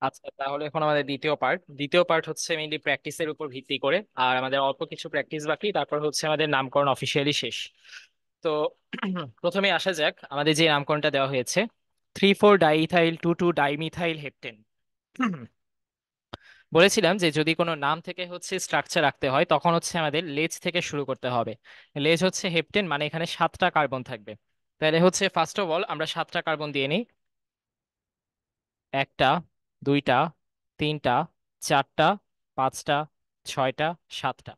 আচ্ছা, তাহলে এখন আমাদের দ্বিতীয় পার্ট হচ্ছে মেইনলি প্র্যাকটিসের উপর ভিত্তি করে। আর আমাদের অল্প কিছু প্র্যাকটিস বাকি, তারপর হচ্ছে আমাদের নামকরণ অফিসিয়ালি শেষ। তো প্রথমে আসা যাক আমাদের যে নামকরণটা দেওয়া হয়েছে, 3,4-ডাইইথাইল 2,2-ডাইমিথাইল হেপটেন। বলেছিলাম যে যদি কোনো নাম থেকে হচ্ছে স্ট্রাকচার রাখতে হয় তখন হচ্ছে আমাদের লেজ থেকে শুরু করতে হবে। লেজ হচ্ছে হেপটেন, মানে এখানে 7টা কার্বন থাকবে। তাহলে হচ্ছে ফার্স্ট অফ অল আমরা 7টা কার্বন দিয়ে নিই। একটা, দুইটা, তিনটা, চারটা, পাঁচটা, ছয়টা, সাতটা।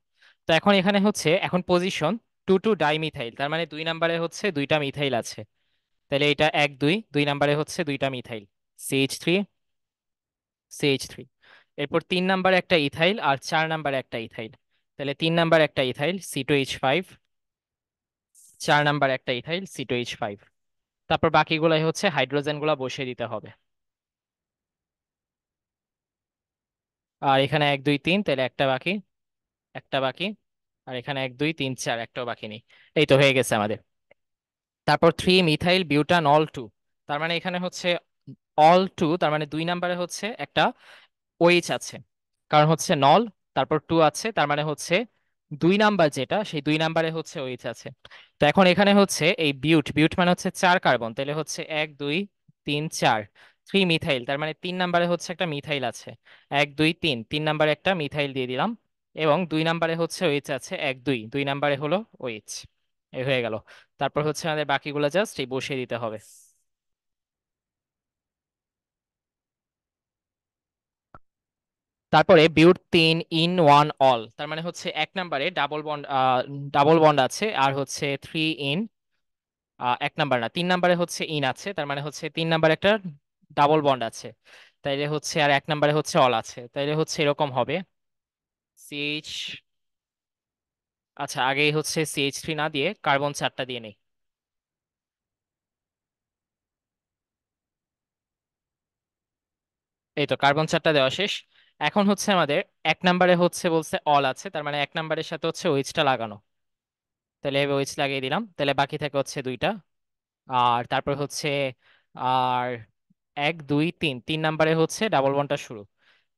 তো এখন এখানে হচ্ছে এখন পজিশন 2,2-ডাইমিথাইল, তার মানে 2 নম্বরে হচ্ছে দুইটা মিথাইল আছে। তাহলে এটা 1 2, 2 নম্বরে হচ্ছে দুইটা মিথাইল, CH3, CH3। এরপর 3 নম্বরে একটা ইথাইল আর 4 নম্বরে একটা ইথাইল। তাহলে 3 নম্বরে একটা ইথাইল, C2H5, 4 নম্বরে একটা ইথাইল, C2H5। তারপর বাকিগুলাই হচ্ছে হাইড্রোজেন গুলা বসিয়ে দিতে হবে। আর এখানে 1 2 3, তাহলে একটা বাকি, একটা বাকি। আর এখানে 1 2 3 4, একটাও বাকি নেই। এই তো হয়ে গেছে আমাদের। তারপর 3 মিথাইল বিউটানল 2, তার মানে এখানে হচ্ছে অল 2, তার মানে 2 নম্বরে হচ্ছে একটা ওএইচ আছে, কারণ হচ্ছে নল, তারপর 2 আছে, তার মানে হচ্ছে 2 নাম্বার যেটা সেই 2 নম্বরে হচ্ছে ওএইচ আছে। তো এখন এখানে হচ্ছে এই বিউট বিউট মানে হচ্ছে 4 কার্বন, তাহলে হচ্ছে 1 2 3 4, 3 মিথাইল, তার মানে 3 নম্বরে হচ্ছে একটা মিথাইল আছে। 1 2 3, 3 নম্বরে একটা মিথাইল দিয়ে দিলাম। এবং 2 নম্বরে হচ্ছে ওএইচ আছে, 1 2, 2 নম্বরে হলো ওএইচ। এই হয়ে গেল। তারপর হচ্ছে আমাদের বাকিগুলো জাস্ট এই বসিয়ে দিতে হবে। তারপরে বিউট 3 in 1 অল, তার মানে হচ্ছে 1 নম্বরে ডাবল বন্ড আছে, আর হচ্ছে 3 in, 1 নম্বর না, 3 নম্বরে হচ্ছে ইন আছে, তার মানে হচ্ছে 3 নম্বরে একটা ডাবল বন্ড আছে। তাইলে হচ্ছে আর 1 নম্বরে হচ্ছে অল আছে, তাইলে হচ্ছে এরকম হবে। সিএইচ, আচ্ছা আগেই হচ্ছে CH3 না দিয়ে কার্বন 4টা দিয়ে নেই। এই তো কার্বন 4টা দেওয়া শেষ। এখন হচ্ছে আমাদের 1 নম্বরে হচ্ছে বলছে অল আছে, তার মানে 1 নম্বরের সাথে হচ্ছে ওইচটা লাগানো। তাহলে ওইচ লাগিয়ে দিলাম, তাহলে বাকি থাকে হচ্ছে দুইটা। আর তারপর হচ্ছে আর 1 2 3, 3 নম্বরে হচ্ছে ডাবল বন্ডটা শুরু।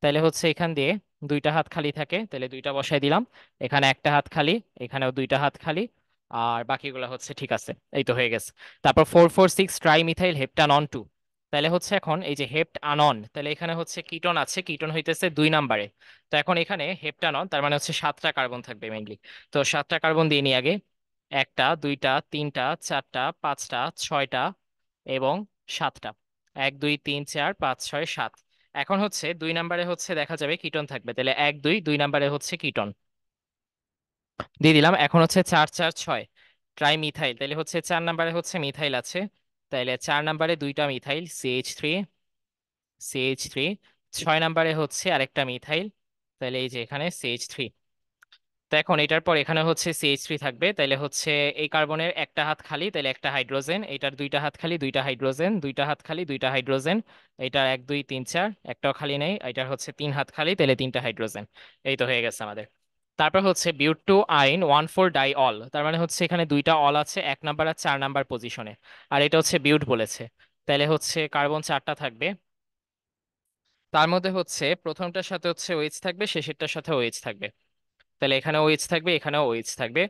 তাহলে হচ্ছে এখান দিয়ে দুইটা হাত খালি থাকে, তাহলে দুইটা বসাই দিলাম। এখানে একটা হাত খালি, এখানেও দুইটা হাত খালি। আর বাকিগুলো হচ্ছে ঠিক আছে। এই তো হয়ে গেছে। তারপর 4 4 6 ট্রাইমিথাইল হেপ্টানন 2। তাহলে হচ্ছে এখন এই যে হেপ্ট আনন, তাহলে এখানে হচ্ছে কিটন আছে, কিটন হইতেছে 2 নম্বরে। তো এখন এখানে হেপ্টানন, তার মানে হচ্ছে 7টা কার্বন থাকবে মেইনলি। তো 7টা কার্বন দিয়ে নিই আগে। একটা, দুইটা, তিনটা, চারটা, পাঁচটা, ছয়টা এবং সাতটা। 1 2 3 4 5 6 7। এখন হচ্ছে 2 নম্বরে হচ্ছে দেখা যাবে কিটন থাকবে, তাহলে 1 2, 2 নম্বরে হচ্ছে কিটন দিয়ে দিলাম। এখন হচ্ছে 4 4 6 ট্রাইমিথাইল, তাহলে হচ্ছে 4 নম্বরে হচ্ছে মিথাইল আছে। তাইলে 4 নম্বরে দুইটা মিথাইল, CH3, CH3। 6 নম্বরে হচ্ছে আরেকটা মিথাইল, তাহলে এই যে এখানে CH3। তো এখন এটার পর এখানে হচ্ছে CH3 থাকবে, তাহলে হচ্ছে এই কার্বনের একটা হাত খালি, তাহলে একটা হাইড্রোজেন, এটার দুইটা হাত খালি, দুইটা হাইড্রোজেন, দুইটা হাত খালি, দুইটা হাইড্রোজেন। এটার 1 2 3 4, একটাও খালি নেই, এটার হচ্ছে 3 হাত খালি, তাহলে তিনটা হাইড্রোজেন। এই তো হয়ে গেছে আমাদের। তারপর হচ্ছে বিউট 2 আইন 1 4 ডাই অল, তার মানে হচ্ছে এখানে দুইটা অল আছে 1 নম্বর আর 4 নম্বর পজিশনে। আর এটা হচ্ছে বিউট বলেছে। তাহলে হচ্ছে কার্বন 4টা থাকবে, তার মধ্যে হচ্ছে প্রথমটার সাথে হচ্ছে ওএইচ থাকবে, শেষেরটার সাথে ওএইচ থাকবে। তাহলে এখানে ওএইচ থাকবে, এখানেও ওএইচ থাকবে।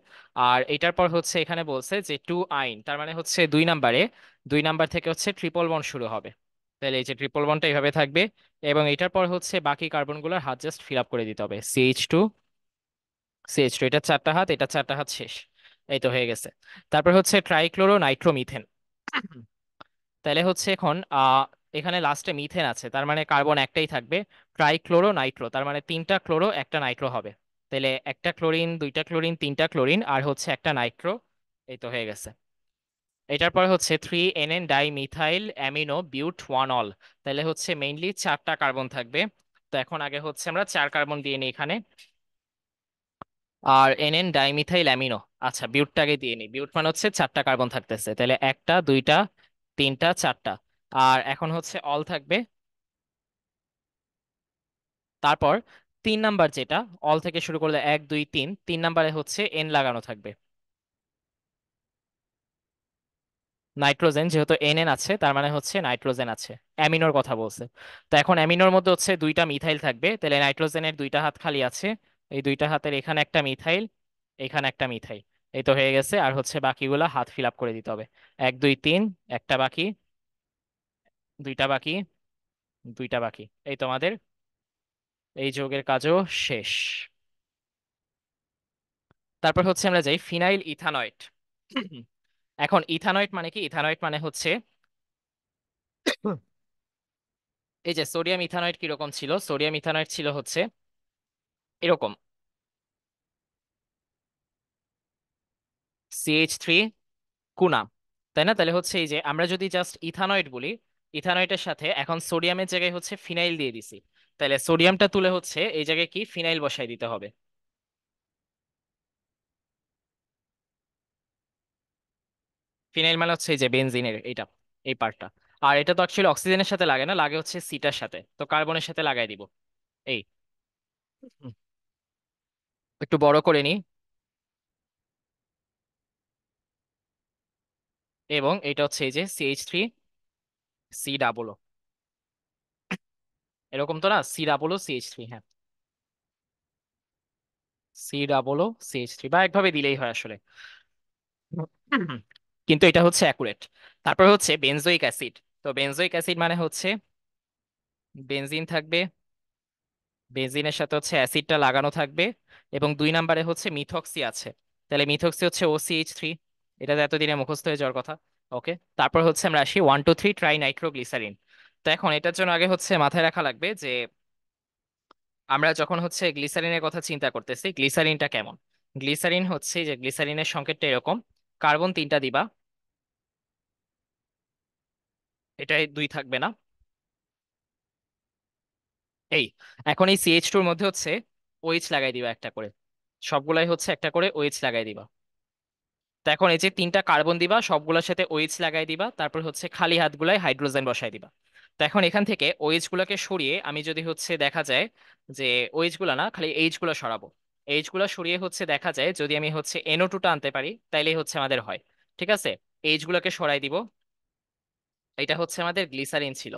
আর এটার পর হচ্ছে এখানে বলছে যে 2 আইন, তার মানে হচ্ছে 2 নম্বরে 2 নম্বর থেকে হচ্ছে ট্রিপল বন্ড শুরু হবে। তাহলে এই যে ট্রিপল বন্ডটা এইভাবে থাকবে। এবং এটার পর হচ্ছে বাকি কার্বনগুলোর হাত জাস্ট ফিল আপ করে দিতে হবে, CH2, CH2। এটা 4টা হাত, এটা 4টা হাত শেষ। এই তো হয়ে গেছে। তারপর হচ্ছে ট্রাইক্লোরো নাইট্রোমিথেন। তাহলে হচ্ছে এখন এখানে লাস্টে মিথেন আছে, তার মানে কার্বন একটাই থাকবে। ট্রাইক্লোরো নাইট্রো, তার মানে 3টা ক্লোরো একটা নাইট্রো হবে। তাহলে একটা ক্লোরিন, দুইটা ক্লোরিন, 3টা ক্লোরিন, আর হচ্ছে একটা নাইট্রো। এই তো হয়ে গেছে। এটার পর হচ্ছে 3 NN-ডাইমিথাইল অ্যামিনো বিউট 1 অল। তাহলে হচ্ছে মেইনলি 4টা কার্বন থাকবে। তো এখন আগে হচ্ছে আমরা 4 কার্বন দিয়ে নিই এখানে। আর NN-ডাইমিথাইল অ্যামিনো, আচ্ছা বিউটটাকে দিয়ে নিই। বিউট মানে হচ্ছে 4টা কার্বন থাকতেছে, তাহলে একটা, দুইটা, তিনটা, চারটা। আর এখন হচ্ছে অল থাকবে। তারপর 3 নাম্বার যেটা, অল থেকে শুরু করলে 1 2 3, 3 নাম্বারে হচ্ছে এন লাগানো থাকবে। নাইট্রোজেন যেহেতু এনএন আছে তার মানে হচ্ছে নাইট্রোজেন আছে। অ্যামিনোর কথা বলছে। তো এখন অ্যামিনোর মধ্যে হচ্ছে দুইটা মিথাইল থাকবে, তাহলে নাইট্রোজেনের দুইটা হাত খালি আছে। এই দুইটা হাতের এখানে একটা মিথাইল, এখানে একটা মিথাইল। এই তো হয়ে গেছে, আর হচ্ছে বাকিগুলা হাত ফিল আপ করে দিতে হবে। এক দুই তিন, একটা বাকি, দুইটা বাকি, দুইটা বাকি। এই তোমাদের এই যোগের কাজও শেষ। তারপর হচ্ছে আমরা যাই ফিনাইল ইথানয়েট। এখন ইথানয়েট মানে কি? ইথানয়েট মানে হচ্ছে এই যে সোডিয়াম ইথানয়েট কিরকম ছিল, সোডিয়াম ইথানয়েট ছিল হচ্ছে এরকম, CH3 কুনা, তাই না? তাহলে হচ্ছে এই যে আমরা যদি জাস্ট ইথানয়েট বলি, ইথানয়েটের সাথে এখন সোডিয়ামের জায়গায় হচ্ছে ফিনাইল দিয়ে দিছি, তাহলে সোডিয়ামটা তুলে হচ্ছে এই জায়গায় কি ফিনাইল বসাই দিতে হবে। ফিনাইল মানে হচ্ছে এই যে বেনজিনের এইটা, এই পার্টটা। আর এটা তো অ্যাকচুয়ালি অক্সিজেনের সাথে লাগে না, লাগে হচ্ছে সিটার সাথে, তো কার্বনের সাথে লাগাই দিব। এই হুম, একটু বড় করে নিই। এবং এটা হচ্ছে এই যে CH3 C, এরকম তো না, C, CH3, হ্যাঁ, C, CH3, বা একভাবে দিলেই হয় আসলে। হুম। কিন্তু এটা হচ্ছে অ্যাকুরেট। তারপর হচ্ছে বেনজোইক অ্যাসিড। তো বেনজোইক অ্যাসিড মানে হচ্ছে বেনজিন থাকবে, বেনজিনের সাথে হচ্ছে অ্যাসিডটা লাগানো থাকবে, এবং দুই নম্বরে হচ্ছে মিথক্সি আছে। তাহলে মিথক্সি হচ্ছে OCH3, এটা তো এতদিনে মুখস্থ হয়ে যাওয়ার কথা। ওকে, তারপর হচ্ছে আমরা আসি 1 2 3 ট্রাই নাইট্রোগ্লিসারিন। তো এখন এটার জন্য আগে হচ্ছে মাথায় রাখা লাগবে যে আমরা যখন হচ্ছে গ্লিসারিনের কথা চিন্তা করতেছি, গ্লিসারিনটা কেমন। গ্লিসারিন হচ্ছে যে গ্লিসারিনের সংকেতটা এরকম, কার্বন তিনটা দিবা, এটাই দুই থাকবে না। এই এখন এই CH2-র মধ্যে হচ্ছে OH লাগাই দিবা একটা করে, সবগুলাই হচ্ছে একটা করে OH লাগাই দিবা। তো এখন এই যে তিনটা কার্বন দিবা, সবগুলোর সাথে OH লাগাই দিবা, তারপর হচ্ছে খালি হাতগুলাই হাইড্রোজেন বসাই দিবা। তো এখন এখান থেকে OH গুলাকে সরিয়ে আমি যদি হচ্ছে দেখা যায় যে OH গুলা না, খালি H গুলা সরাবো। H গুলা সরিয়ে হচ্ছে দেখা যায় যদি আমি হচ্ছে NO2 টা আনতে পারি, তাইলেই হচ্ছে আমাদের হয়। ঠিক আছে, H গুলাকে সরাই দিব। এটা হচ্ছে আমাদের গ্লিসারিন ছিল।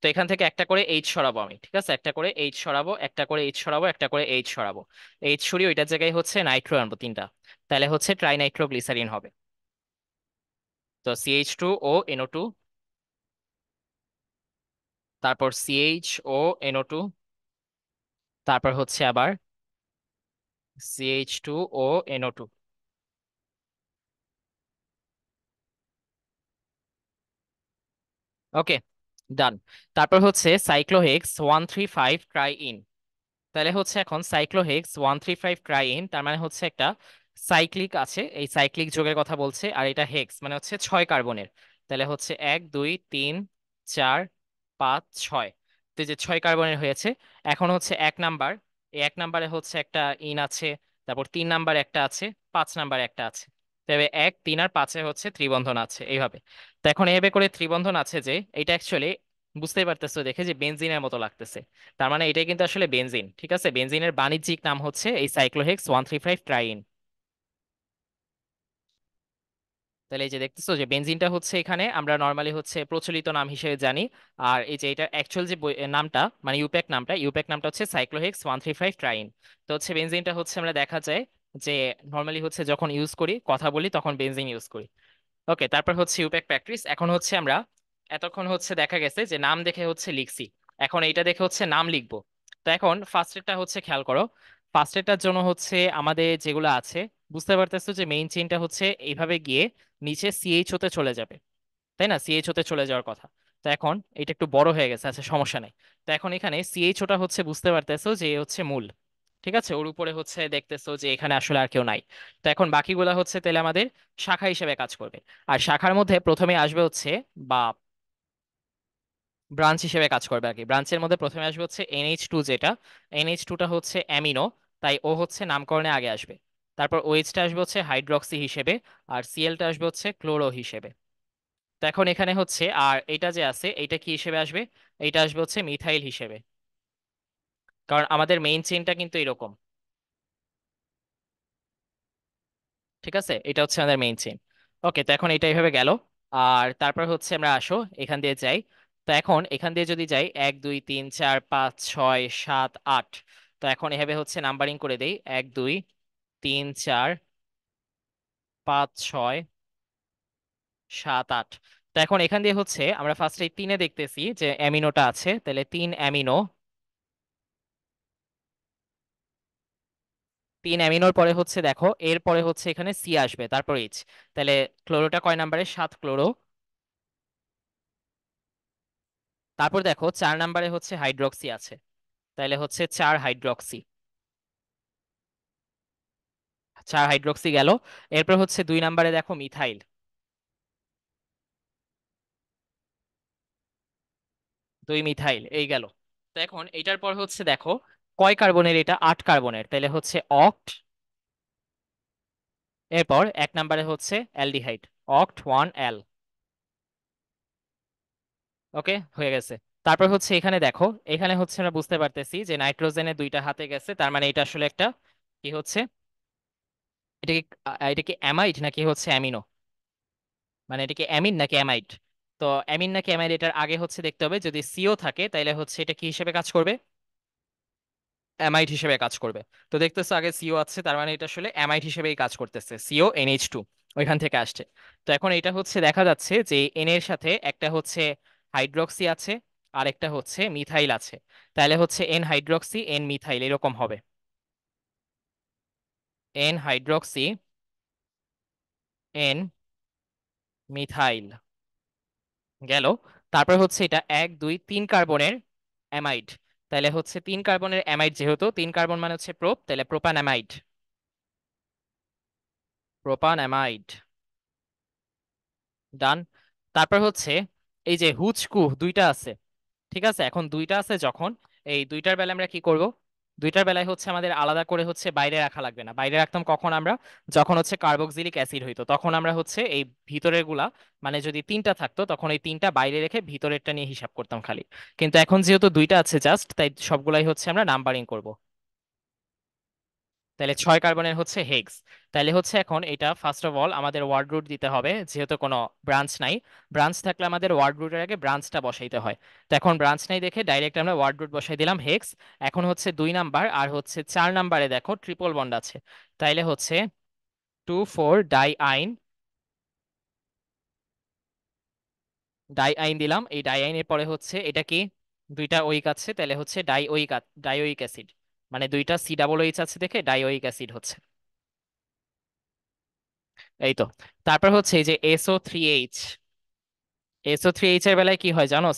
তো এখান থেকে একটা করে এইচ সরাবো আমি, ঠিক আছে, একটা করে এইচ সরাবো, একটা করে এইচ সরাবো, একটা করে এইচ সরাবো। এইচ সরিয়ে ওইটার জায়গায় হচ্ছে নাইট্রো আনবো তিনটা, তাহলে হচ্ছে ট্রাইনাইট্রোগ্লিসারিন হবে। তো CH2O NO2, তারপর CHO NO2, তারপর হচ্ছে আবার CH2O NO2। ওকে, ডান। তারপর হচ্ছে সাইক্লোহেক্স 135 ট্রাই ইন। তাহলে হচ্ছে এখন সাইক্লোহেক্স 135 ট্রাইন, তার মানে হচ্ছে একটা সাইক্লিক আছে, এই সাইক্লিক যোগের কথা বলছে, আর এটা হেক্স মানে হচ্ছে 6 কার্বনের। তাহলে হচ্ছে 1 2 3 4 5 6, তো এই যে 6 কার্বনের হয়েছে। এখন হচ্ছে 1 নাম্বার, এই 1 নাম্বারে হচ্ছে একটা ইন আছে, তারপর 3 নাম্বার একটা আছে, 5 নাম্বার একটা আছে। তবে 1 3 আর 5-এ হচ্ছে ত্রিবন্ধন আছে এইভাবে। তো এখন এইভাবে করে ত্রিবন্ধন আছে যে এটা অ্যাকচুয়ালি বুঝতেই পারতেছো দেখে যে বেনজিনের মতো লাগতেছে। তার মানে এটাই কিন্তু আসলে বেনজিন, ঠিক আছে, বেনজিনের বাণিজ্যিক নাম হচ্ছে এই সাইক্লোহেক্স 135 ট্রাইন। তাহলে এই যে দেখতেছো যে বেনজিনটা হচ্ছে এখানে আমরা নর্মালি হচ্ছে প্রচলিত নাম হিসেবে জানি। আর এই যে এটা অ্যাকচুয়াল যে নামটা মানে ইউপ্যাক নামটা হচ্ছে সাইক্লোহেক্স 135 ট্রাইন। তো হচ্ছে বেনজিনটা হচ্ছে আমরা দেখা যায় যে নর্মালি হচ্ছে যখন ইউজ করি কথা বলি তখন বেনজিন ইউজ করি। ওকে, তারপর হচ্ছে ইউপ্যাক প্র্যাকটিস। এখন হচ্ছে আমরা এতক্ষণ হচ্ছে দেখা গেছে যে নাম দেখে হচ্ছে লিখছি, এখন এইটা দেখে হচ্ছে নাম লিখবো। তো এখন ফার্স্টেরটা হচ্ছে খেয়াল করো, ফার্স্টেরটার জন্য হচ্ছে আমাদের যেগুলো আছে বুঝতে পারতেছো যে মেইন চেইনটা হচ্ছে এইভাবে গিয়ে নিচে CH হতে চলে যাবে, তাই না? CH হতে চলে যাওয়ার কথা। তো এখন এটা একটু বড় হয়ে গেছে, আচ্ছা সমস্যা নেই। তো এখন এখানে CH ওটা হচ্ছে বুঝতে পারতেছো যে এ হচ্ছে মূল, ঠিক আছে, ওর উপরে হচ্ছে দেখতেছো যে এখানে আসলে আর কেউ নাই। তো এখন বাকিগুলা হচ্ছে তাহলে আমাদের শাখা হিসেবে কাজ করবে। আর শাখার মধ্যে প্রথমে আসবে হচ্ছে বা ব্রাঞ্চ হিসেবে কাজ করবে আর কি। ব্রাঞ্চের মধ্যে প্রথমে আসবে হচ্ছে NH2, যেটা NH2টা হচ্ছে অ্যামিনো, তাই ও হচ্ছে নামকরণে আগে আসবে। তারপর OH-টা আসবে হচ্ছে হাইড্রক্সি হিসেবে, আর Cl-টা আসবে হচ্ছে ক্লোরো হিসেবে। তো এখন এখানে হচ্ছে আর এটা যে আছে এইটা কি হিসেবে আসবে, এইটা আসবে হচ্ছে মিথাইল হিসেবে, কারণ আমাদের মেইন চেইনটা কিন্তু এরকম। ঠিক আছে, এটা হচ্ছে আমাদের মেইন চেইন। ওকে, তো এখন এটা এইভাবে গেল। আর তারপর হচ্ছে আমরা আসো এখান দিয়ে যাই। তো এখন এখান দিয়ে যদি যাই 1 2 3 4 5 6 7 8, তো এখন এভাবে হচ্ছে নাম্বারিং করে দেই 1 2 3 4 5 6 7 8। তো এখন এখান দিয়ে হচ্ছে আমরা ফার্স্টে তিনে দেখতেছি যে অ্যামিনোটা আছে, তাহলে 3 অ্যামিনো। 3 অ্যামিনোর পরে হচ্ছে দেখো এরপরে হচ্ছে এখানে সি আসবে, তারপর এইচ। তাহলে ক্লোরোটা কয় নাম্বারে? 7 ক্লোরো। তারপর দেখো 4 নাম্বারে হচ্ছে হাইড্রক্সি আছে, তাহলে হচ্ছে 4 হাইড্রক্সি। 4 হাইড্রক্সি গেল। এরপর হচ্ছে 2 নাম্বারে দেখো মিথাইল। 2 মিথাইল এই গেল। তো এখন এটার পর হচ্ছে দেখো কয় কার্বনের, এটা 8 কার্বনের, তাহলে হচ্ছে অক্ট। এরপর 1 নাম্বারে হচ্ছে অ্যালডিহাইড, অক্ট 1 অ্যাল। ওকে, হয়ে গেছে। তারপর হচ্ছে এখানে দেখো, এখানে হচ্ছে আমরা বুঝতে পারতেছি যে নাইট্রোজেনের 2টা হাতে গেছে, তার মানে এটা আসলে একটা কি হচ্ছে, এটা কি এটা কি অ্যামাইড নাকি হচ্ছে অ্যামিনো, মানে এটা কি অ্যামিন নাকি অ্যামাইড? তো অ্যামিন নাকি অ্যামাইড এটার আগে হচ্ছে দেখতে হবে, যদি সিও থাকে তাহলে হচ্ছে এটা কি হিসেবে কাজ করবে? অ্যামাইড হিসেবে কাজ করবে। তো দেখতেছো আগে সিও আছে, তার মানে এটা আসলে অ্যামাইড হিসেবেই কাজ করতেছে, CONH2 ওইখান থেকে আসছে। তো এখন এটা হচ্ছে দেখা যাচ্ছে যে এন এর সাথে একটা হচ্ছে হাইড্রক্সি আছে, আর একটা হচ্ছে মিথাইল আছে, তাহলে হচ্ছে এন হাইড্রক্সি এন মিথাইল এরকম হবে। এন হাইড্রক্সি এন মিথাইল গেল। তারপর হচ্ছে এটা 1 2 3 কার্বনের অ্যামাইড, তাহলে হচ্ছে 3 কার্বনের অ্যামাইড, যেহেতু 3 কার্বন মানে হচ্ছে প্রোপ, তাহলে প্রোপান অ্যামাইড। প্রোপান অ্যামাইড ডান। তারপর হচ্ছে এই যে হুচকু 2টা আছে, ঠিক আছে, এখন 2টা আছে যখন, এই 2টার বেলায় আমরা কি করব? 2টার বেলায় হচ্ছে আমাদের আলাদা করে হচ্ছে বাইরে রাখা লাগবে না। বাইরে রাখতাম কখন আমরা? যখন হচ্ছে কার্বক্সিলিক অ্যাসিড হইতো, তখন আমরা হচ্ছে এই ভিতরের গুলা, মানে যদি 3টা থাকতো তখন এই 3টা বাইরে রেখে ভিতরেরটা নিয়ে হিসাব করতাম খালি। কিন্তু এখন যেহেতু 2টা আছে জাস্ট, তাই সবগুলাই হচ্ছে আমরা নাম্বারিং করব। তাহলে 6 কার্বনের হচ্ছে হেক্স। তাহলে হচ্ছে এখন এটা ফার্স্ট অফ অল আমাদের ওয়ার্ড রুট দিতে হবে, যেহেতু কোনো ব্রাঞ্চ নাই। ব্রাঞ্চ থাকলে আমাদের ওয়ার্ড রুটের আগে ব্রাঞ্চটা বসাইতে হয়। তো এখন ব্রাঞ্চ নাই দেখে ডাইরেক্ট আমরা ওয়ার্ড রুট বসাই দিলাম হেক্স। এখন হচ্ছে 2 নাম্বার আর হচ্ছে 4 নাম্বারে দেখো ট্রিপল বন্ড আছে, তাইলে হচ্ছে 2 4 ডাই আইন। ডাই আইন দিলাম, এই ডাই আইনের পরে হচ্ছে এটা কি, 2টা ওইক আছে, তাহলে হচ্ছে ডাইওইক অ্যাসিড, মানে 2টা C OH আছে দেখে ডাইওইক অ্যাসিড হচ্ছে। এই তো। তারপর হচ্ছে এই যে SO3H। SO3H এর বেলায় কি হয় জানো?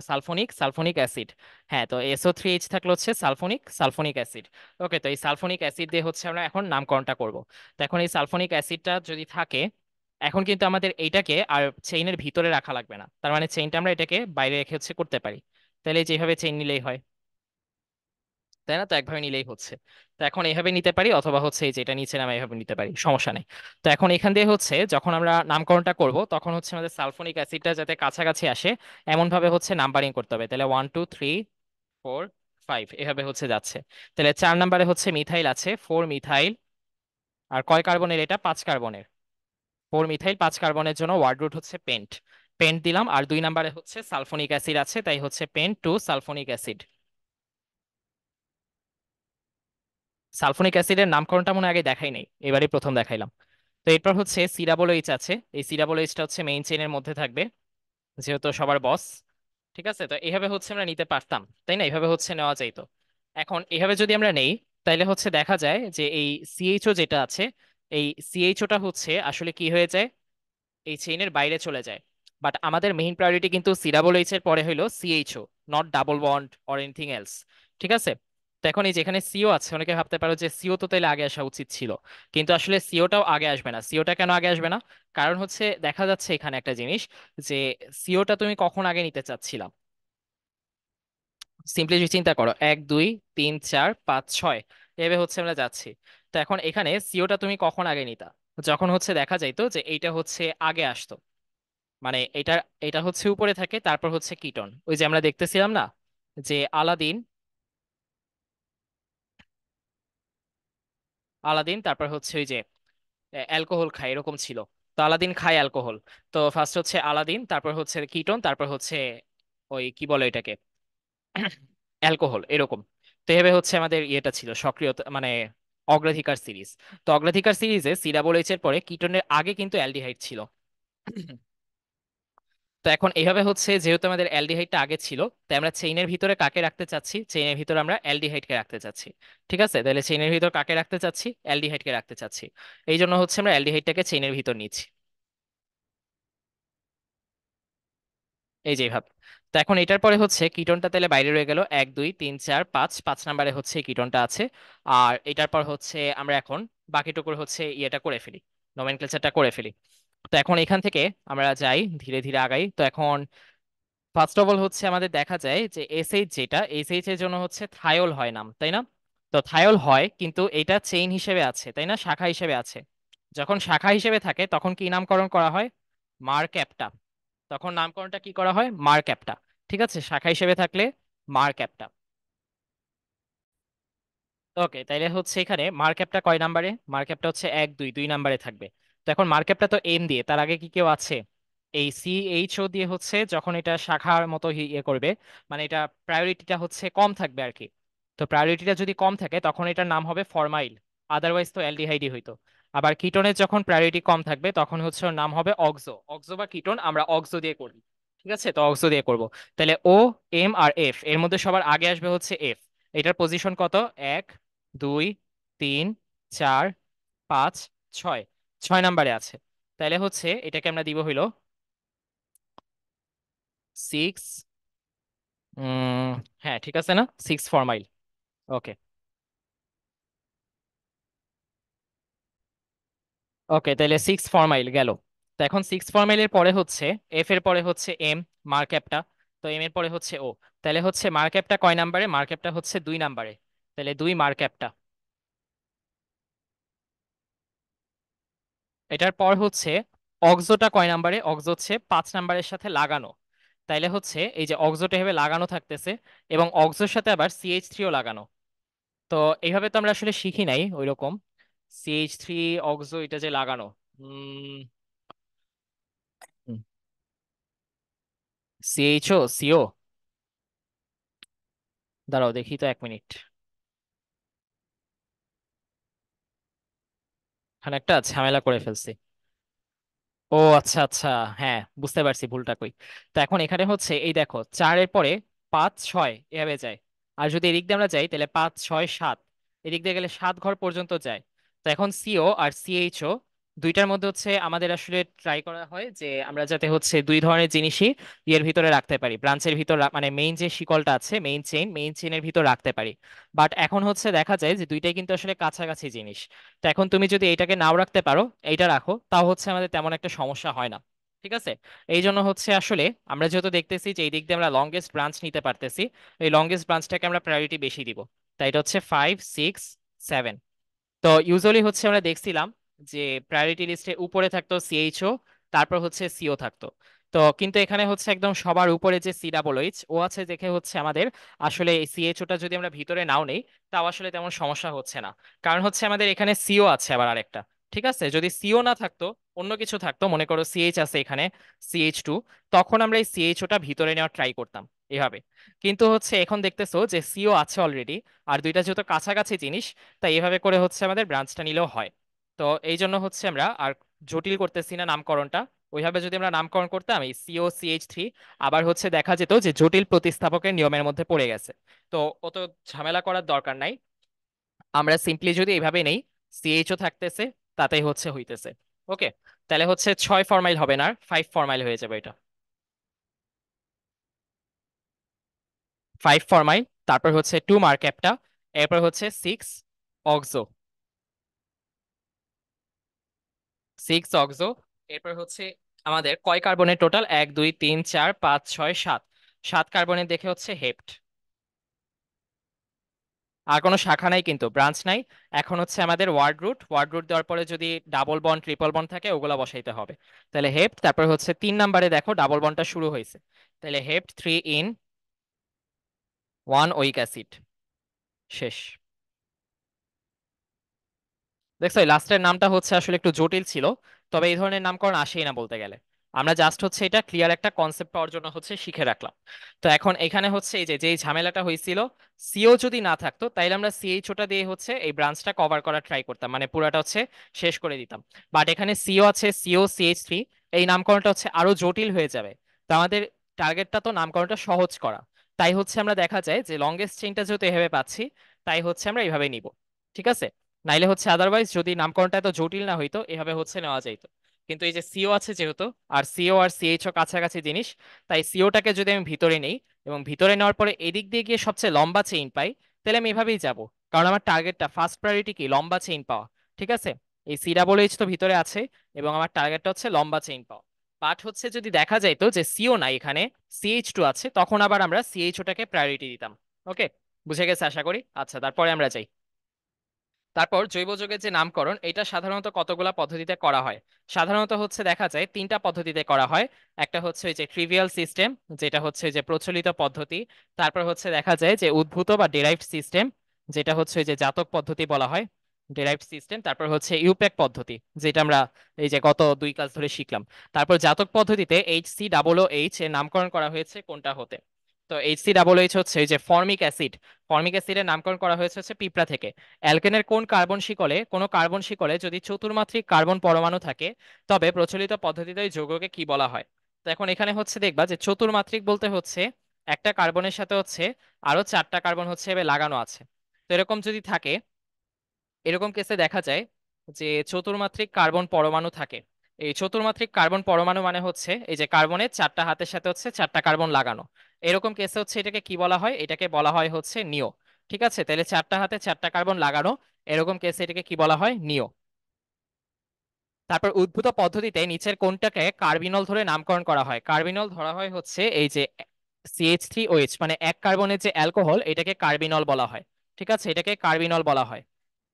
Sulphonic acid. হ্যাঁ, তো SO3H থাকলে হচ্ছে সালফোনিক অ্যাসিড। ওকে, তো এই সালফোনিক অ্যাসিড দিয়ে হচ্ছে আমরা এখন নামকরণটা করব। তো এখন এই সালফোনিক অ্যাসিডটা যদি থাকে, এখন কিন্তু আমাদের এইটাকে আর চেইনের ভিতরে রাখা লাগবে না, তার মানে চেইনটা আমরা এটাকে বাইরে রেখে হচ্ছে করতে পারি। তাহলে যেভাবে চেইন নিলেই হয়, তাই না? তো একভাবে নিলেই হচ্ছে। তো এখন এইভাবে নিতে পারি, অথবা হচ্ছে এই যেটা নিচে নামে এইভাবে নিতে পারি, সমস্যা নেই। তো এখন এখান দিয়ে হচ্ছে যখন আমরা নামকরণটা করব, তখন হচ্ছে আমাদের সালফোনিক অ্যাসিডটা যাতে কাছাকাছি আসে এমন ভাবে হচ্ছে নাম্বারিং করতে হবে। তাহলে 1 2 3 4 5 এভাবে হচ্ছে যাচ্ছে। তাহলে 4 নাম্বারে হচ্ছে মিথাইল আছে, 4 মিথাইল। আর কয় কার্বনের এটা? 5 কার্বনের। 4 মিথাইল 5 কার্বনের জন্য ওয়ার্ড রুট হচ্ছে পেন্ট। পেন্ট দিলাম। আর 2 নাম্বারে হচ্ছে সালফোনিক অ্যাসিড আছে, তাই হচ্ছে পেন্ট 2 সালফোনিক অ্যাসিড। সালফোনিক অ্যাসিডের নামকরণটা মনে হয় আগে দেখাই নাই, এবারই প্রথম দেখাইলাম। তো এরপর হচ্ছে C OH আছে, এই C OH-টা হচ্ছে মেইন চেইনের মধ্যে থাকবে, যেহেতু সবার বস। ঠিক আছে, তো এইভাবে হচ্ছে আমরা নিতে পারতাম, তাই না? এইভাবে হচ্ছে নেওয়া যাইতো। এখন এইভাবে যদি আমরা নেই, তাইলে হচ্ছে দেখা যায় যে এই CHO যেটা আছে, এই CHO-টা হচ্ছে আসলে কি হয়ে যায়, এই চেইনের বাইরে চলে যায়। বাট আমাদের মেইন প্রায়োরিটি কিন্তু COOH এর পরে হইলো CHO, not double bond or anything else. ঠিক আছে। তো এখন এই যেখানে সিও আছে, অনেকে ভাবতে পারো যে সিও তো তাইলে আগে আসা উচিত ছিল, কিন্তু আসলে সিওটাও আগে আসবে না। সিওটা কেন আগে আসবে না? কারণ হচ্ছে দেখা যাচ্ছে এখানে একটা জিনিস, যে সিওটা তুমি কখন আগে নিতে চাচ্ছিলা। সিম্পলি যদি চিন্তা করো 1 2 3 4 5 6 এভাবে হচ্ছে আমরা যাচ্ছি। তো এখন এখানে সিওটা তুমি কখন আগে নিতা? যখন হচ্ছে দেখা যাইতো যে এইটা হচ্ছে আগে আসতো, মানে এটা এটা হচ্ছে উপরে থাকে, তারপর হচ্ছে কিটন, ওই যে আমরা দেখতেছিলাম না, যে আলাদিন, তারপর হচ্ছে ওই যে অ্যালকোহল খায় এরকম ছিল। তো আলাদিন খায় অ্যালকোহল। তো ফার্স্ট হচ্ছে আলাদিন, তারপর হচ্ছে কিটোন, তারপর হচ্ছে ওই কি বলে এটাকে, অ্যালকোহল এরকম। তো এভাবে হচ্ছে আমাদের ইয়েটা ছিল সক্রিয়তা মানে অগ্রাধিকার সিরিজ। তো অগ্রাধিকার সিরিজে সি ডাবল এইচ এর পরে কিটোনের আগে কিন্তু অ্যালডিহাইড ছিল। তো এখন এইভাবে হচ্ছে যেহেতু আমাদের অ্যালডিহাইডটা আগে ছিল, তাই আমরা চেইনের ভিতরে কাকে রাখতে চাচ্ছি, চেইনের ভিতরে আমরা অ্যালডিহাইডকে রাখতে চাচ্ছি। ঠিক আছে, তাহলে চেইনের ভিতর কাকে রাখতে চাচ্ছি, অ্যালডিহাইডকে রাখতে চাচ্ছি। এই জন্য হচ্ছে আমরা অ্যালডিহাইডটাকে চেইনের ভিতর নিচ্ছি, এই যে ভাব। তো এখন এটার পরে হচ্ছে কিটোনটা তাহলে বাইরে রয়ে গেল, 1 2 3 4 5, 5 নাম্বারে হচ্ছে কিটোনটা আছে। আর এটার পর হচ্ছে আমরা এখন বাকিটুকুর হচ্ছে ইয়েটা করে ফেলি, নোমেনক্লেচারটা করে ফেলি। তো এখন এখান থেকে আমরা যাই, ধীরে ধীরে আগাই। তো এখন ফার্স্ট অফ অল হচ্ছে আমাদের দেখা যায় যে এসএইচ, যেটা এসএইচ এর জন্য হচ্ছে থায়োল হয় নাম, তাই না? তো থায়োল হয় কিন্তু এটা চেইন হিসেবে আছে, তাই না, শাখা হিসেবে আছে। যখন শাখা হিসেবে থাকে তখন কি নামকরণ করা হয়, মার ক্যাপটা। তখন নামকরণটা কি করা হয়, মার ক্যাপটা। ঠিক আছে, শাখা হিসেবে থাকলে মার ক্যাপটা। ওকে, তাইলে হচ্ছে এখানে মার্কআপটা কয় নাম্বারে, মার্কআপটা হচ্ছে 1 2 2 নাম্বারে থাকবে। তো এখন মার্কআপটা তো এন দিয়ে, তার আগে কি কেউ আছে, এই সি এইচ ও দিয়ে হচ্ছে যখন এটা শাখার মতো ইয়ে করবে, মানে এটা প্রায়োরিটিটা হচ্ছে কম থাকবে আর কি। তো প্রায়োরিটিটা যদি কম থাকে তখন এটার নাম হবে ফরমাইল, আদারওয়াইজ তো অ্যালডিহাইডই হইতো। আবার কিটোনের যখন প্রায়োরিটি কম থাকবে তখন হচ্ছে ওর নাম হবে অক্সো, অক্সো বা কিটোন, আমরা অক্সো দিয়ে করব। ঠিক আছে, তো অক্সো দিয়ে করব। তাহলে ও, এম আর এফ এর মধ্যে সবার আগে আসবে হচ্ছে এফ। এটার পজিশন কত, 1 2 3 4 5 6, 6 নাম্বারে আছে। তাহলে হচ্ছে এটাকে আমরা দিব হইলো 6। হ্যাঁ ঠিক আছে না, 6 ফরমাইল। ওকে। ওকে, তাহলে 6 ফরমাইল গেল। তো এখন 6 ফরমাইলের পরে হচ্ছে এফ এর পরে হচ্ছে এম, মার্কঅ্যাপটা। তো এম এর পরে হচ্ছে ও। তাহলে হচ্ছে মার্কঅ্যাপটা কয় নাম্বারে, মার্কঅ্যাপটা হচ্ছে 2 নাম্বারে। তাহলে 2 মার্কঅ্যাপটা। এটার পর হচ্ছে অক্সোটা কয় নাম্বারে, অক্সো হচ্ছে 5 নাম্বারের সাথে লাগানো। তাইলে হচ্ছে এই যে অক্সোটা এভাবে লাগানো থাকতেছে, এবং অক্সোর সাথে আবার CH3ও লাগানো। তো এইভাবে তো আমরা আসলে শিখি নাই ওই রকম, CH3 অক্সো এটা যে লাগানো। CHO CO, দাঁড়াও দেখি তো 1 মিনিট। এখানে একটা ঝামেলা করে ফেলছি। ও আচ্ছা আচ্ছা, হ্যাঁ বুঝতে পারছি ভুলটা কই। তো এখন এখানে হচ্ছে এই দেখো 4-এর পরে 5 6 এভাবে যায়। আর যদি এদিক দিয়ে আমরা যাই তাহলে 5 6 7, এদিক দিয়ে গেলে 7 ঘর পর্যন্ত যায়। তো এখন সিও আর সিএইচও দুইটার মধ্যে হচ্ছে আমাদের আসলে ট্রাই করা হয় যে আমরা যাতে হচ্ছে দুই ধরনের জিনিসই ইয়ের ভিতরে রাখতে পারি, ব্রাঞ্চের ভিতর মানে মেইন যে শিকলটা আছে, মেইন চেইনের ভিতর রাখতে পারি। বাট এখন হচ্ছে দেখা যায় যে দুইটাই কিন্তু আসলে কাছাকাছি জিনিস। তো এখন তুমি যদি এইটাকে নাও রাখতে পারো, এইটা রাখো, তাও হচ্ছে আমাদের তেমন একটা সমস্যা হয় না। ঠিক আছে, এই জন্য হচ্ছে আসলে আমরা যেহেতু দেখতেছি যে এই দিক দিয়ে আমরা লংগেস্ট ব্রাঞ্চ নিতে পারতেছি, এই লংগেস্ট ব্রাঞ্চটাকে আমরা প্রায়োরিটি বেশি দিব। তাই এটা হচ্ছে 5 6 7। তো ইউজুয়ালি হচ্ছে আমরা দেখছিলাম যে প্রায়োরিটি লিস্টে উপরে থাকতো সিএইচও, তারপর হচ্ছে সিও থাকতো। তো কিন্তু এখানে হচ্ছে একদম সবার উপরে যে COOH ও আছে দেখে হচ্ছে আমাদের আসলে এই সিএইচওটা যদি আমরা ভিতরে নাও নেই, তাও আসলে তেমন সমস্যা হচ্ছে না। কারণ হচ্ছে আমাদের এখানে সিও আছে আবার আরেকটা। ঠিক আছে, যদি সিও না থাকতো, অন্য কিছু থাকতো, মনে করো সিএইচ আছে এখানে, CH2, তখন আমরা এই সিএইচওটা ভিতরে নেওয়ার ট্রাই করতাম এভাবে। কিন্তু হচ্ছে এখন দেখতেছো যে সিও আছে অলরেডি, আর দুইটা যেহেতু কাছাকাছি জিনিস, তাই এভাবে করে হচ্ছে আমাদের ব্রাঞ্চটা নিলেও হয়। তো এই জন্য হচ্ছে আমরা আর জটিল করতেছি না নামকরণটা। ওইভাবে যদি আমরা নামকরণ করতাম এই COCH3, আবার হচ্ছে দেখা যেত যে জটিল প্রতিস্থাপকের নিয়মের মধ্যে পড়ে গেছে। তো অত ঝামেলা করার দরকার নাই, আমরা সিম্পলি যদি এইভাবে নেই, সিএইচও থাকতেছে, তাতেই হচ্ছে হইতেছে। ওকে, তাহলে হচ্ছে 6 ফরমাইল হবে না, 5 ফরমাইল হয়ে যাবে এটা। 5 ফরমাইল, তারপর হচ্ছে 2 মার্কঅ্যাপটা, এরপর হচ্ছে 6 অক্সো, 6 অক্সো। এরপর হচ্ছে আমাদের কয় কার্বনের টোটাল, 1 2 3 4 5 6 7, 7 কার্বনের দেখে হচ্ছে হেপ্ট। আর কোনো শাখা নাই কিন্তু, ব্রাঞ্চ নাই। এখন হচ্ছে আমাদের ওয়ার্ড রুট দেওয়ার পরে যদি ডাবল বন্ড ট্রিপল বন্ড থাকে ওগুলা বসাইতে হবে। তাহলে হেপ্ট, তারপর হচ্ছে 3 নাম্বারে দেখো ডাবল বন্ডটা শুরু হয়েছে, তাহলে হেপ্ট 3 ইন 1 উইক অ্যাসিড। শেষ। দেখছো এই লাস্টের নামটা হচ্ছে আসলে একটু জটিল ছিল, তবে এই ধরনের নামকরণ আসেই না বলতে গেলে। আমরা জাস্ট হচ্ছে এটা ক্লিয়ার একটা কনসেপ্ট পাওয়ার জন্য হচ্ছে শিখে রাখলাম। তো এখন এখানে হচ্ছে এই যে যেই ঝামেলাটা হয়েছিল, সিও যদি না থাকতো তাইলে আমরা সিএইচওটা দিয়ে হচ্ছে এই ব্রাঞ্চটা কভার করার ট্রাই করতাম, মানে পুরাটা হচ্ছে শেষ করে দিতাম। বাট এখানে সিও আছে, সিও সিএইচ থ্রি, এই নামকরণটা হচ্ছে আরো জটিল হয়ে যাবে। তো আমাদের টার্গেটটা তো নামকরণটা সহজ করা। তাই হচ্ছে আমরা দেখা যায় যে লংগেস্ট চেইনটা যেহেতু এভাবে পাচ্ছি, তাই হচ্ছে আমরা এইভাবে নিব। ঠিক আছে? নাইলে হচ্ছে আদারওয়াইজ যদি নামকরণটা এত জটিল না হইতো এভাবে হচ্ছে নেওয়া যাইতো। কিন্তু এই যে সিও আছে যেহেতু, আর সিও আর সিএইচও কাছাকাছি জিনিস, তাই সিওটাকে যদি আমি ভিতরে নেই এবং ভিতরে নেওয়ার পরে এদিক দিয়ে গিয়ে সবচেয়ে লম্বা চেইন পাই, তাহলে আমি এভাবেই যাব। কারণ আমার টার্গেটটা ফার্স্ট প্রায়োরিটি কি, লম্বা চেইন পাওয়া। ঠিক আছে? এই সি ডাবল এইচ তো ভিতরে আছে এবং আমার টার্গেটটা হচ্ছে লম্বা চেইন পাওয়া। বাট হচ্ছে যদি দেখা যাইতো যে সিও নাই এখানে, সিএইচ টু আছে, তখন আবার আমরা সিএইচওটাকে প্রায়োরিটি দিতাম। ওকে, বুঝে গেছে আশা করি। আচ্ছা, তারপরে আমরা যাই। তারপর জৈব যৌগের যে নামকরণ, এটা সাধারণত কতগুলা পদ্ধতিতে করা হয়? সাধারণত হচ্ছে দেখা যায় তিনটা পদ্ধতিতে করা হয়। একটা হচ্ছে ওই যে ট্রিভিয়াল সিস্টেম, যেটা হচ্ছে যে প্রচলিত পদ্ধতি। তারপর হচ্ছে দেখা যায় যে উদ্ভূত বা ডেরাইভড সিস্টেম, যেটা হচ্ছে ওই যে জাতক পদ্ধতি বলা হয়, ডেরাইভড সিস্টেম। তারপর হচ্ছে ইউপ্যাক পদ্ধতি, যেটা আমরা এই যে গত 2 ক্লাস ধরে শিখলাম। তারপর জাতক পদ্ধতিতে HCOOH এর নামকরণ করা হয়েছে কোনটা হতে? তো HCOOH হচ্ছে এই যে ফর্মিক অ্যাসিড। ফর্মিক অ্যাসিডের নামকরণ করা হয়েছে হচ্ছে পিঁপড়া থেকে। অ্যালকেনের কোনো কার্বন শিকলে যদি চতুর্মাত্রিক কার্বন পরমাণু থাকে, তবে প্রচলিত পদ্ধতিতে ওই যৌগকে কি বলা হয়? তো এখন এখানে হচ্ছে দেখবা যে চতুর্মাত্রিক বলতে হচ্ছে একটা কার্বনের সাথে হচ্ছে আরো 4টা কার্বন হচ্ছে এভাবে লাগানো আছে। তো এরকম যদি থাকে, এরকম কেসে দেখা যায় যে চতুর্মাত্রিক কার্বন পরমাণু থাকে। এই চতুর্মাত্রিক কার্বন পরমাণু মানে হচ্ছে এই যে কার্বনের 4টা হাতের সাথে হচ্ছে 4টা কার্বন লাগানো। এরকম কেসে হচ্ছে এটাকে কি বলা হয়? এটাকে বলা হয় হচ্ছে নিও। ঠিক আছে? তাহলে 4টা হাতে 4টা কার্বন লাগানো, এরকম কেসে এটাকে কি বলা হয়? নিও। তারপর উদ্ভূত পদ্ধতিতে নিচের কোনটাকে কার্বিনল ধরে নামকরণ করা হয়? কার্বিনল ধরা হয় হচ্ছে এই যে CH3OH, মানে এক কার্বনের যে অ্যালকোহল, এটাকে কার্বিনল বলা হয়। ঠিক আছে? এটাকে কার্বিনল বলা হয়।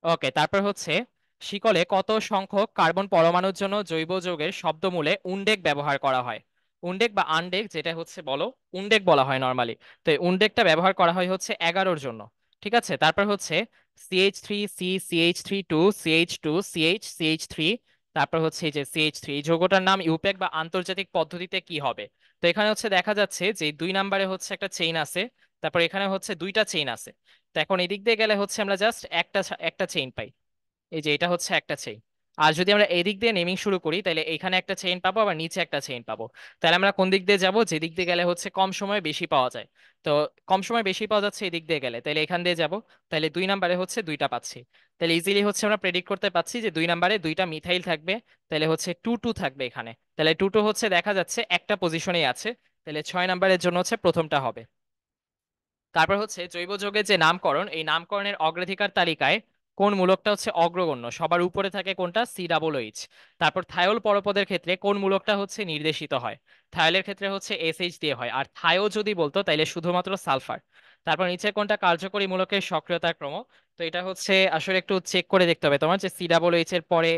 ওকে, তারপর হচ্ছে শিকলে কত সংখ্যক কার্বন পরমাণুর জন্য জৈব যৌগের শব্দমূলে উন্ডেক ব্যবহার করা হয়? উন্ডেক বা আনডেক যেটা হচ্ছে বলো, উন্ডেক বলা হয় নর্মালি। তো এই উন্ডেকটা ব্যবহার করা হয় হচ্ছে 11-র জন্য। ঠিক আছে? তারপর হচ্ছে CH3C, CH3 2, CH2, CH3, তারপর হচ্ছে এই যে CH3, এই যৌগটার নাম ইউপ্যাক বা আন্তর্জাতিক পদ্ধতিতে কি হবে? তো এখানে হচ্ছে দেখা যাচ্ছে যে 2 নম্বরে হচ্ছে একটা চেইন আছে, তারপর এখানে হচ্ছে দুইটা চেইন আছে। তো এখন এদিক দিয়ে গেলে হচ্ছে আমরা জাস্ট একটা একটা চেইন পাই। এই যে এটা হচ্ছে একটা চেইন। আর যদি আমরা এদিক দিয়ে নেমিং শুরু করি, তাহলে এখানে একটা চেইন পাবো, আবার নিচে একটা চেইন পাবো। তাহলে আমরা কোন দিক দিয়ে যাব? যে দিক দিয়ে গেলে হচ্ছে কম সময়ে বেশি পাওয়া যায়। তো কম সময় বেশি পাওয়া যাচ্ছে এদিক দিয়ে গেলে, তাহলে এখান দিয়ে যাব। তাহলে 2 নম্বরে হচ্ছে দুইটা পাচ্ছি। তাহলে ইজিলি হচ্ছে আমরা প্রেডিক্ট করতে পাচ্ছি যে 2 নম্বরে দুইটা মিথাইল থাকবে। তাহলে হচ্ছে 2 2 থাকবে এখানে। তাহলে 2 2 হচ্ছে দেখা যাচ্ছে একটা পজিশনেই আছে। তাহলে 6 নম্বরের জন্য হচ্ছে প্রথমটা হবে। তারপর হচ্ছে জৈব যৌগের যে নামকরণ, এই নামকরণের অগ্রাধিকার তালিকায় কোন মূলকটা হচ্ছে অগ্রগণ্য? সবার উপরে থাকে কোনটা? COOH। তারপর থায়োল পরপদের ক্ষেত্রে কোন মূলকটা হচ্ছে নির্দেশিত হয়? থায়োলের ক্ষেত্রে হচ্ছে SH দিয়ে হয়, আর থায়ো যদি বলতো তাইলে শুধুমাত্র সালফার। তারপর নিচে কোনটা কার্যকরী মূলকের সক্রিয়তার ক্রম? তো এটা হচ্ছে আসলে একটু চেক করে দেখতে হবে তোমার, যে COOH এর পরে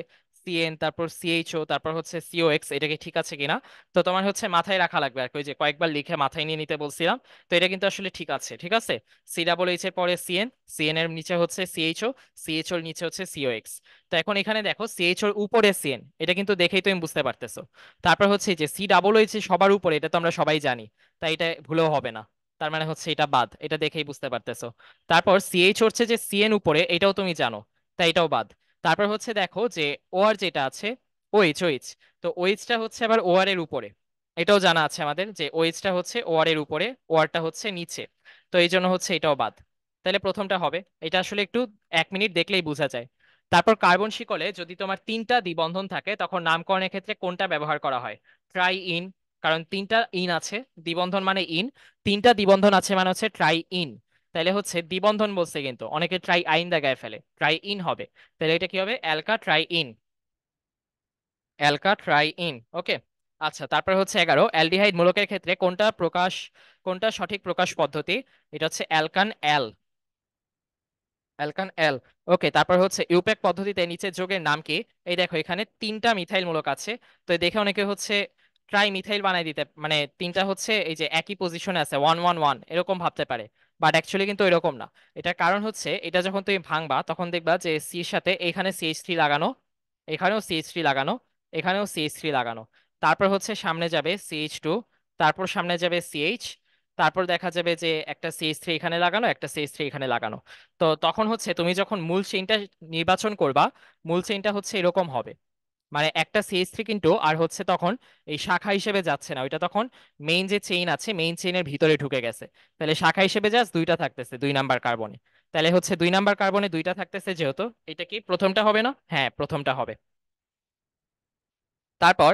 CN, তারপর CHO, তারপর হচ্ছে COX, এটা কি ঠিক আছে কিনা। তো তোমার হচ্ছে মাথায় রাখা লাগবে আর কি, ওই যে কয়েকবার লিখে মাথায় নিয়ে নিতে বলছিলাম। তো এটা কিন্তু আসলে ঠিক আছে। ঠিক আছে? COOH এর পরে CN, CN এর নিচে হচ্ছে CHO, CHO এর নিচে হচ্ছে COX। তো এখন এখানে দেখো CHO এর উপরে CN, এটা কিন্তু দেখেই তুমি বুঝতে পারতেছো। তারপর হচ্ছে যে COOH সবার উপরে, এটা তো আমরা সবাই জানি, তাই এটা ভুলেও হবে না। তার মানে হচ্ছে এটা বাদ, এটা দেখেই বুঝতে পারতেছো। তারপর CH হচ্ছে যে CN উপরে, এটাও তুমি জানো, তাই এটাও বাদ। তারপর হচ্ছে দেখো যে OR যেটা আছে, OH, তো OH টা হচ্ছে আবার OR এর উপরে, এটাও জানা আছে আমাদের যে ওএইচটা হচ্ছে ওআর এর উপরে, ওআরটা হচ্ছে নিচে। তো এই জন্য হচ্ছে এটাও বাদ। তাহলে প্রথমটা হবে। এটা আসলে একটু 1 মিনিট দেখলেই বোঝা যায়। তারপর কার্বন শিকলে যদি তোমার 3টা দ্বিবন্ধন থাকে, তখন নামকরণের ক্ষেত্রে কোনটা ব্যবহার করা হয়? ট্রাই ইন, কারণ 3টা ইন আছে, দ্বিবন্ধন মানে ইন, 3টা দ্বিবন্ধন আছে মানে হচ্ছে ট্রাই ইন। তাহলে হচ্ছে দ্বিবন্ধন বলছে কিন্তু অনেকে ট্রাই আইন দেখায় ফেলে, ট্রাই ইন হবে। তাহলে এটা কি হবে? অ্যালকা ট্রাই ইন, অ্যালকা ট্রাই ইন। ওকে। আচ্ছা, তারপর হচ্ছে 11, অ্যালডিহাইড মূলকের ক্ষেত্রে কোনটা সঠিক প্রকাশ পদ্ধতি? এটা হচ্ছে অ্যালকান অ্যাল, অ্যালকান অ্যাল। ওকে, তারপর হচ্ছে ইউপ্যাক পদ্ধতিতে নিচের যোগের নাম কি? এই দেখো এখানে 3টা মিথাইল মূলক আছে। তো এই দেখে অনেকে হচ্ছে ট্রাই মিথাইল বানাই দিতে, মানে তিনটা হচ্ছে এই যে একই পজিশনে আছে, 1 1 1 এরকম ভাবতে পারে। বাট অ্যাকচুয়ালি কিন্তু এরকম না। এটার কারণ হচ্ছে এটা যখন তুমি ভাঙবা তখন দেখবা যে সির সাথে এখানে CH3 লাগানো, এখানেও CH3 লাগানো, এখানেও CH3 লাগানো। তারপর হচ্ছে সামনে যাবে CH2, তারপর সামনে যাবে CH, তারপর দেখা যাবে যে একটা CH3 এখানে লাগানো, একটা CH3 এখানে লাগানো। তো তখন হচ্ছে তুমি যখন মূল চেইনটা নির্বাচন করবা, মূল চেইনটা হচ্ছে এরকম হবে। মানে একটা CH3 কিন্তু আর হচ্ছে তখন এই শাখা হিসেবে যাচ্ছে না, ওইটা তখন মেইন যে চেইন আছে মেইন চেইনের ভিতরে ঢুকে গেছে। তাহলে শাখা হিসেবে জাস্ট দুইটা থাকতেছে 2 নাম্বার কার্বনে। তাহলে হচ্ছে 2 নাম্বার কার্বনে দুইটা থাকতেছে যেহেতু, এটা কি প্রথমটা হবে না? হ্যাঁ, প্রথমটা হবে। তারপর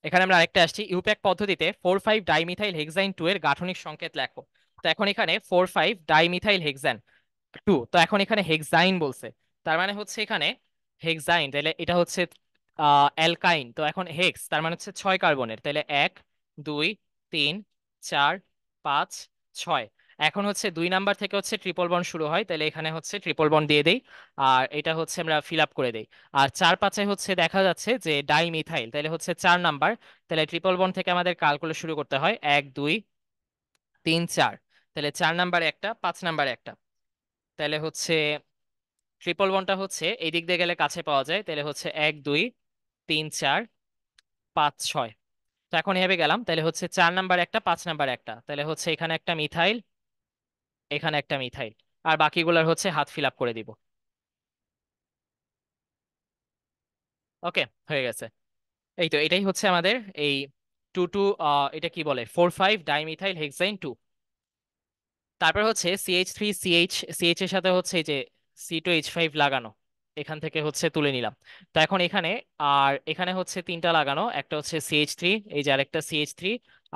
এখানে আমরা আরেকটা আসছি, ইউপ্যাক পদ্ধতিতে 4,5 ডাইমিথাইল হেক্সাইন 2 এর গাঠনিক সংকেত লেখো। তো এখন এখানে 4,5 ডাইমিথাইল হেক্সান 2, তো এখন এখানে হেক্সাইন বলছে, তার মানে হচ্ছে এখানে হেক্সাইন, তাহলে এটা হচ্ছে অ্যালকাইন। তো এখন হেক্স তার মানে হচ্ছে 6 কার্বনের, তাহলে 1 2 3 4 5 6। এখন হচ্ছে 2 নাম্বার থেকে হচ্ছে ট্রিপল বন্ড শুরু হয়, তাহলে এখানে হচ্ছে ট্রিপল বন্ড দিয়ে দেই, আর এটা হচ্ছে আমরা ফিল আপ করে দেই। আর 4 5 হচ্ছে দেখা যাচ্ছে যে ডাইমিথাইল, তাহলে হচ্ছে 4 নাম্বার। তাহলে ট্রিপল বন্ড থেকে আমাদের ক্যালকুলেট শুরু করতে হয়, 1 2 3 4। তাহলে 4 নাম্বারে একটা, 5 নাম্বারে একটা। তাহলে হচ্ছে ট্রিপল বন্ডটা হচ্ছে এই দিক দিয়ে গেলে কাছে পাওয়া যায়, তাহলে হচ্ছে 1 2 3 4 5 6। তো এখন এভাবে গেলাম, তাহলে হচ্ছে 4 নাম্বার একটা, 5 নাম্বার একটা, তাহলে হচ্ছে এখানে একটা মিথাইল, এখানে একটা মিথাইল, আর বাকিগুলোর হচ্ছে হাত ফিল আপ করে দিব। ওকে, হয়ে গেছে। এই তো এটাই হচ্ছে আমাদের এই 2 2, এটা কি বলে, 4,5 ডাইমিথাইল হেক্সাইন 2। তারপর হচ্ছে সিএইচ এর সাথে হচ্ছে এই যে C2H5 লাগানো, এখান থেকে হচ্ছে তুলে নিলাম। তো এখন এখানে, আর এখানে হচ্ছে তিনটা লাগানো, একটা হচ্ছে CH3, এই যে আরেকটা CH3,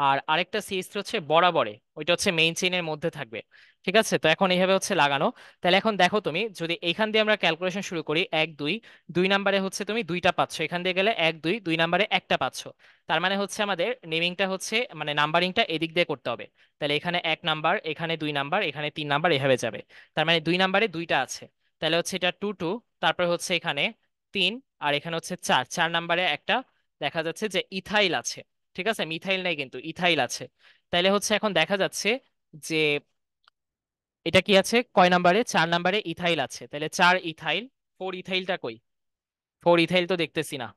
আর আরেকটা CH3 হচ্ছে বরাবরে, ওইটা হচ্ছে মেইন চেইনের মধ্যে থাকবে। ঠিক আছে, তো এখন এইভাবে হচ্ছে লাগানো। তাহলে এখন দেখো তুমি যদি এখান দিয়ে আমরা ক্যালকুলেশন শুরু করি, 1 2, 2 নাম্বারে হচ্ছে তুমি দুইটা পাচ্ছ, এখান দিয়ে গেলে 1 2, 2 নাম্বারে একটা পাচ্ছ। তার মানে হচ্ছে আমাদের নেমিংটা হচ্ছে মানে নাম্বারিংটা এদিক দিয়ে করতে হবে। তাহলে এখানে 1 নাম্বার, এখানে 2 নাম্বার, এখানে 3 নাম্বার, এভাবে যাবে। তার মানে 2 নাম্বারে দুইটা আছে, তাহলে হচ্ছে এটা 2 2। তারপর হচ্ছে এখানে 3, আর এখানে হচ্ছে 4, 4 নাম্বারে একটা দেখা যাচ্ছে যে ইথাইল আছে। ঠিক আছে, মিথাইল নাই কিন্তু ইথাইল আছে। তাইলে হচ্ছে এখন দেখা যাচ্ছে যে এটা কি আছে কয় নাম্বারে, 4 নাম্বারে ইথাইল আছে, তাহলে 4 ইথাইল। 4 ইথাইলটা কই? 4 ইথাইল তো দেখতেছি না।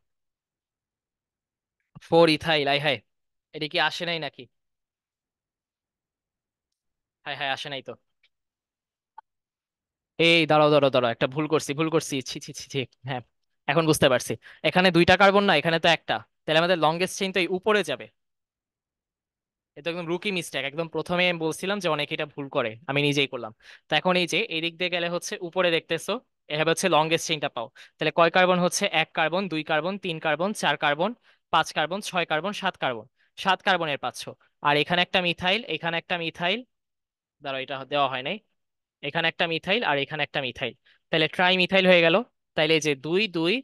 4 ইথাইল, আই হাই, এটা কি আসে নাই নাকি? হাই হাই, আসে নাই তো। এই দাঁড়াও দাঁড়াও দাঁড়াও, একটা ভুল করছি, ছি ছি ছি ছি। হ্যাঁ, এখন বুঝতে পারছি। এখানে দুইটা কার্বন না, এখানে তো একটা। তাহলে আমাদের লংগেস্ট চেইন তো এই উপরে যাবে। এটা একদম রুকি মিস্টেক, একদম প্রথমে আমি বলছিলাম যে অনেকে এটা ভুল করে, আমি নিজেই করলাম। তো এখন এই যে এই দিক দিয়ে গেলে হচ্ছে উপরে দেখতেছো, এভাবে হচ্ছে লংগেস্ট চেইনটা পাও। তাহলে কয় কার্বন হচ্ছে, 1 carbon, 2 carbon, 3 carbon, 4 carbon, 5 carbon, 6 carbon, 7 carbon. 7 কার্বনের পাচ্ছ। আর এখানে একটা মিথাইল, এখানে একটা মিথাইল, দাঁড়াও এটা দেওয়া হয় নাই, এখানে একটা মিথাইল আর এখানে একটা মিথাইল। তাহলে ট্রাই মিথাইল হয়ে গেল। তাইলে এই যে 2 2,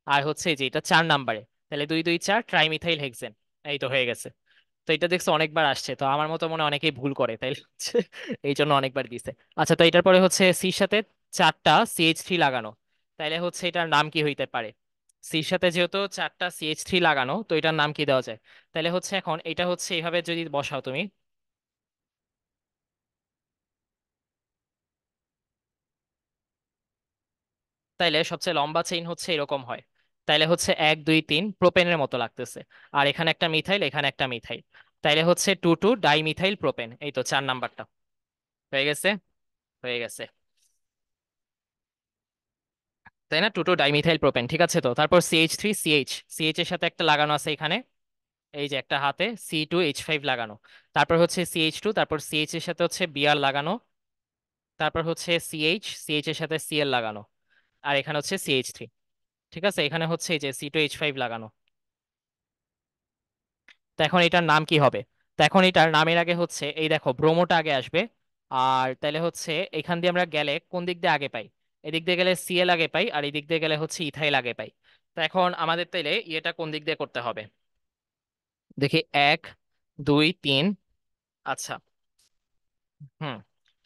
আর হচ্ছে এই যে এটা 4 নাম্বারে, তাহলে 2 2 4 ট্রাই মিথাইল হেক্সেন। এই তো হয়ে গেছে। তো এটা দেখছো অনেকবার আসছে, তো আমার মতো মনে হয় অনেকেই ভুল করে, তাই হচ্ছে এই জন্য অনেকবার দিছে। আচ্ছা, তো এটার পরে হচ্ছে সির সাথে 4টা CH3 লাগানো, তাইলে হচ্ছে এটার নাম কি হইতে পারে? সির সাথে যেহেতু 4টা CH3 লাগানো, তো এটার নাম কি দেওয়া যায়? তাহলে হচ্ছে এখন এটা হচ্ছে এইভাবে যদি বসাও তুমি, তাইলে সবচেয়ে লম্বা চেইন হচ্ছে এরকম হয়। তাইলে হচ্ছে 1 2 3 প্রোপেনের মতো লাগতেছে। আর এখানে একটা মিথাইল, এখানে একটা মিথাইল। তাইলে হচ্ছে 2 2 ডাইমিথাইল প্রোপেন, এই তো 4 নাম্বারটা। হয়ে গেছে, হয়ে গেছে। তাই না, 2 2 ডাইমিথাইল প্রোপেন, ঠিক আছে। তো তারপর CH3 CH এর সাথে একটা লাগানো আছে এখানে, এই যে একটা হাতে C2H5 লাগানো। তারপর হচ্ছে CH2, তারপর CH এর সাথে হচ্ছে Br লাগানো। তারপর হচ্ছে CH এর সাথে Cl লাগানো। আর এখানে হচ্ছে CH3। ঠিক আছে, এখানে হচ্ছে এই যে C2H5 লাগানো। তো এখন এটার নাম কি হবে? তো এখন এটার নামের আগে হচ্ছে এই দেখো ব্রোমোটা আগে আসবে। আর তাহলে হচ্ছে এখান দিয়ে আমরা গেলে কোন দিক দিয়ে আগে পাই? এদিক দিয়ে গেলে Cl আগে পাই, আর এদিক দিয়ে গেলে হচ্ছে ইথাইল আগে পাই। তো এখন আমাদের তাইলে ইয়েটা কোন দিক দিয়ে করতে হবে? দেখি, 1 2 3। আচ্ছা, হুম।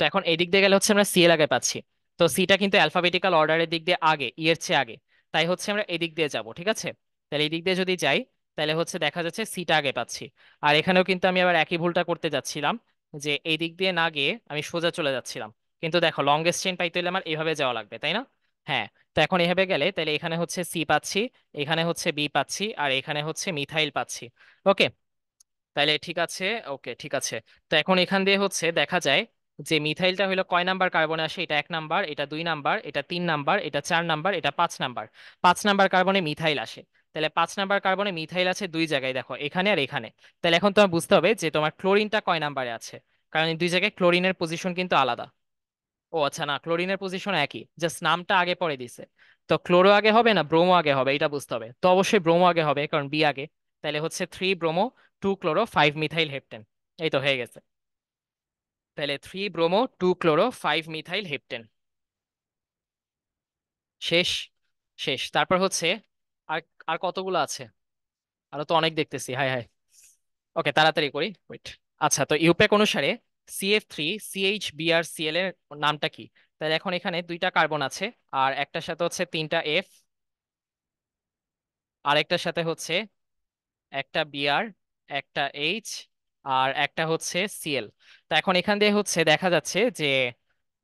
তো এখন এই দিক দিয়ে গেলে হচ্ছে আমরা Cl আগে পাচ্ছি। তো সিটা কিন্তু অ্যালফাবেটিক্যাল অর্ডারের দিক দিয়ে আগে, এর চেয়ে আগে। তাই হচ্ছে আমরা এদিক দিয়ে যাব, ঠিক আছে। তাহলে এই দিক দিয়ে যদি যাই, তাহলে হচ্ছে দেখা যাচ্ছে সিটা আগে পাচ্ছি। আর এখানেও কিন্তু আমি আবার একই ভুলটা করতে যাচ্ছিলাম, যে এই দিক দিয়ে না গিয়ে আমি সোজা চলে যাচ্ছিলাম। কিন্তু দেখো লংগেস্ট চেইন পাইতে হলে আমার এভাবে যাওয়া লাগবে, তাই না? হ্যাঁ। তো এখন এভাবে গেলে তাহলে এখানে হচ্ছে সি পাচ্ছি, এখানে হচ্ছে বি পাচ্ছি, আর এখানে হচ্ছে মিথাইল পাচ্ছি। ওকে, তাইলে ঠিক আছে। ওকে ঠিক আছে। তো এখন এখান দিয়ে হচ্ছে দেখা যায় যে মিথাইলটা হলো কয় নাম্বার কার্বনে আসে, এটা 1 নাম্বার, এটা 2 নাম্বার, এটা 3 নাম্বার, এটা 4 নাম্বার, এটা 5 নাম্বার। 5 নাম্বার কার্বনে মিথাইল আসে। তাহলে 5 নাম্বার কার্বনে মিথাইল আছে দুই জায়গায়, দেখো এখানে আর এখানে। তাহলে এখন তোমার বুঝতে হবে যে তোমার ক্লোরিনটা কয় নাম্বারে আছে, কারণ এই দুই জায়গায় ক্লোরিনের পজিশন কিন্তু আলাদা। ও আচ্ছা, না ক্লোরিনের পজিশন একই, জাস্ট নামটা আগে পরে দিছে। তো ক্লোরো আগে হবে না ব্রোমো আগে হবে এটা বুঝতে হবে, তো অবশ্যই ব্রোমো আগে হবে কারণ বি আগে। তাহলে হচ্ছে 3 ব্রোমো 2 ক্লোরো 5 মিথাইল হেপ্টেন। এই তো হয়ে গেছে। তাহলে 3 ব্রোমো 2 ক্লোরো 5 মিথাইল হেপ্টেন। শেষ। শেষ। তারপর হচ্ছে আর আর কতগুলো আছে? আরো তো অনেক দেখতেছি, হাই হাই। ওকে তাড়াতাড়ি করি, ওয়েট। আচ্ছা, তো ইউপ্যাক অনুসারে CF3CH Br Cl এর নামটা কি? তাহলে এখন এখানে দুইটা কার্বন আছে, আর একটার সাথে হচ্ছে তিনটা এফ, আরেকটার সাথে হচ্ছে একটা বিআর, একটা এইচ, আর একটা হচ্ছে সিএল। তো এখন এখান দিয়ে হচ্ছে দেখা যাচ্ছে যে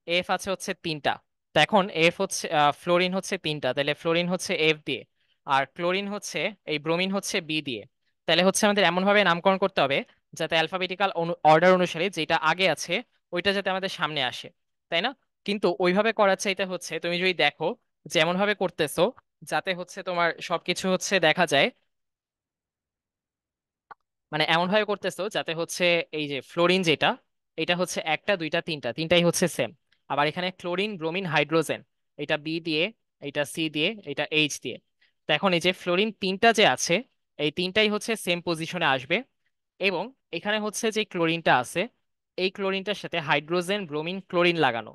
এফ আছে হচ্ছে তিনটা। তো এখন এফ হচ্ছে ফ্লোরিন হচ্ছে তিনটা, তাহলে ফ্লোরিন হচ্ছে এফ দিয়ে, আর ক্লোরিন হচ্ছে এই ব্রোমিন হচ্ছে বি দিয়ে। তাহলে হচ্ছে আমাদের এমন ভাবে নামকরণ করতে হবে যাতে অ্যালফাবেটিক্যাল অর্ডার অনুসারে যেটা আগে আছে ওইটা যাতে আমাদের সামনে আসে, তাই না? কিন্তু ওইভাবে করার চাইতে হচ্ছে তুমি যদি দেখো যে এমন ভাবে করতেছো যাতে হচ্ছে তোমার সবকিছু হচ্ছে দেখা যায়, মানে এমন ভাবে করতেছো যাতে হচ্ছে এই যে ফ্লোরিন যেটা, এটা হচ্ছে একটা দুইটা তিনটা, তিনটাই হচ্ছে সেম। আবার এখানে ক্লোরিন ব্রোমিন হাইড্রোজেন, এটা বি দিয়ে, এটা সি দিয়ে, এটা এইচ দিয়ে। তো এখন এই যে ফ্লোরিন তিনটা যে আছে, এই তিনটাই হচ্ছে সেম পজিশনে আসবে। এবং এখানে হচ্ছে যে ক্লোরিনটা আছে, এই ক্লোরিনটার সাথে হাইড্রোজেন ব্রোমিন ক্লোরিন লাগানো।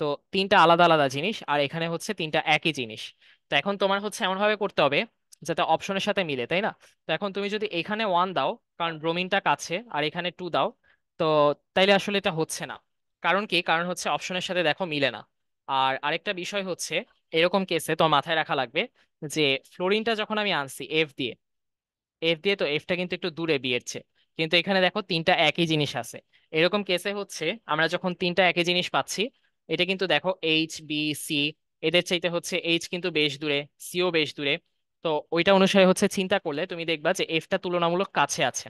তো তিনটা আলাদা আলাদা জিনিস, আর এখানে হচ্ছে তিনটা একই জিনিস। তো এখন তোমার হচ্ছে এমন ভাবে করতে হবে যাতে অপশনের সাথে মিলে, তাই না? তো এখন তুমি যদি এখানে 1 দাও কারণ ব্রোমিনটা কাছে, আর এখানে 2 দাও, তো তাইলে আসলে এটা হচ্ছে না। কারণ কি? কারণ হচ্ছে অপশনের সাথে দেখো মিলে না। আর আরেকটা বিষয় হচ্ছে, এরকম কেসে তোমার মাথায় রাখা লাগবে যে ফ্লোরিনটা যখন আমি আনছি এফ দিয়ে, এফ দিয়ে তো এফটা কিন্তু একটু দূরে বি এর চেয়ে, কিন্তু এখানে দেখো তিনটা একই জিনিস আছে। এরকম কেসে হচ্ছে আমরা যখন তিনটা একই জিনিস পাচ্ছি, এটা কিন্তু দেখো এইচ বি সি, এদের চাইতে হচ্ছে এইচ কিন্তু বেশ দূরে, সিও বেশ দূরে। তো ওইটা অনুসারে হচ্ছে চিন্তা করলে তুমি দেখবা যে এফটা তুলনামূলক কাছে আছে।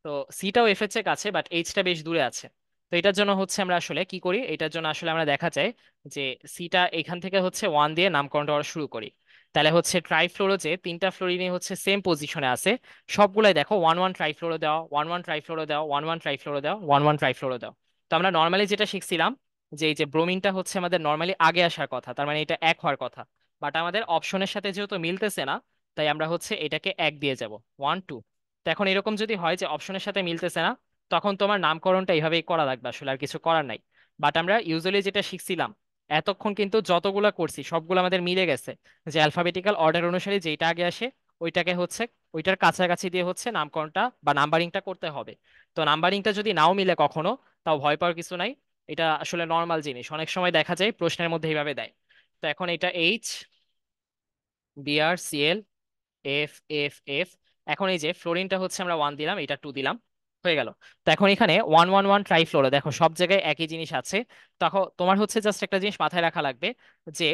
তো সিটাও এফ এর চেয়ে কাছে, বাট এইচটা বেশ দূরে আছে। তো এটার জন্য হচ্ছে আমরা আসলে কি করি, এটার জন্য আসলে আমরা দেখা যায় যে সিটা এখান থেকে হচ্ছে 1 দিয়ে নামকরণ করা শুরু করি। তাহলে হচ্ছে ট্রাইফ্লোরো যে তিনটা ফ্লোরিনে হচ্ছে সেম পজিশনে আছে, সবগুলাই দেখো 1 1 ট্রাইফ্লোরো দেওয়া, 1 1 ট্রাইফ্লোরো দেওয়া, 1 1 ট্রাইফ্লোরো দেওয়া, 1 1 ট্রাইফ্লোরো দেওয়া। তো আমরা নর্মালি যেটা শিখছিলাম যে এই যে ব্রোমিনটা হচ্ছে আমাদের নর্মালি আগে আসার কথা, তার মানে এটা এক হওয়ার কথা। বাট আমাদের অপশনের সাথে যেহেতু মিলতেছে না, তাই আমরা হচ্ছে এটাকে এক দিয়ে যাব, 1 2। তো এখন এরকম যদি হয় যে অপশনের সাথে মিলতেছে না, তখন তোমার নামকরণটা এইভাবেই করা লাগবে, আসলে আর কিছু করার নাই। বাট আমরা ইউজুয়ালি যেটা শিখছিলাম এতক্ষণ কিন্তু যতগুলা করছি সবগুলো আমাদের মিলে গেছে, যে অ্যালফাবেটিক্যাল অর্ডার অনুসারে যেটা আগে আসে ওইটাকে হচ্ছে ওইটার কাছাকাছি দিয়ে হচ্ছে নামকরণটা বা নাম্বারিংটা করতে হবে। তো নাম্বারিংটা যদি নাও মিলে কখনো, তাও ভয় পাওয়ার কিছু নাই। এটা আসলে নর্মাল জিনিস, অনেক সময় দেখা যায় প্রশ্নের মধ্যে এইভাবে দেয়। তো এখন এটা H BR CL F F F. এখন এই যে ফ্লোরিনটা হচ্ছে আমরা 1 দিলাম, এটা 2 দিলাম, হয়ে গেল। তো এখন এখানে 1 1 1 ট্রাইফ্লোরো, দেখো সব জায়গায় একই জিনিস আছে। তখন তোমার হচ্ছে জাস্ট একটা জিনিস মাথায় রাখা লাগবে যে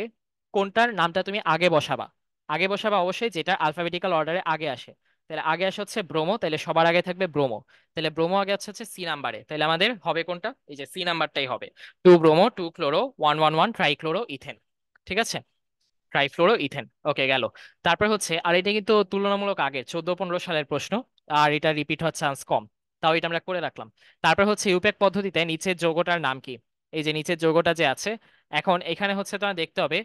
কোনটার নামটা তুমি আগে বসাবা। আগে বসাবা অবশ্যই যেটা আলফাবেটিক্যাল অর্ডারে আগে আসে। তাহলে আগে আসে হচ্ছে ব্রোমো, তাহলে সবার আগে থাকবে ব্রোমো। তাহলে ব্রোমো আগে হচ্ছে সি নাম্বারে, তাহলে আমাদের হবে কোনটা? এই যে সি নাম্বারটাই হবে। 2 ব্রোমো 2 ক্লোরো 1 1 1 ট্রাইক্লোরো ইথেন। ঠিক আছে, ট্রাইফ্লোরো ইথেন। ওকে গেল। তারপর হচ্ছে, আর এটা কিন্তু তুলনামূলক আগে 14 15 সালের প্রশ্ন, আর এটা রিপিট হওয়ার চান্স কম, তাও এটা আমরা করে রাখলাম। তারপর হচ্ছে ইউপ্যাক পদ্ধতিতে নিচের যৌগটার নাম কি? এই যে নিচের যৌগটা যে আছে, এখন এখানে হচ্ছে তোমার দেখতে হবে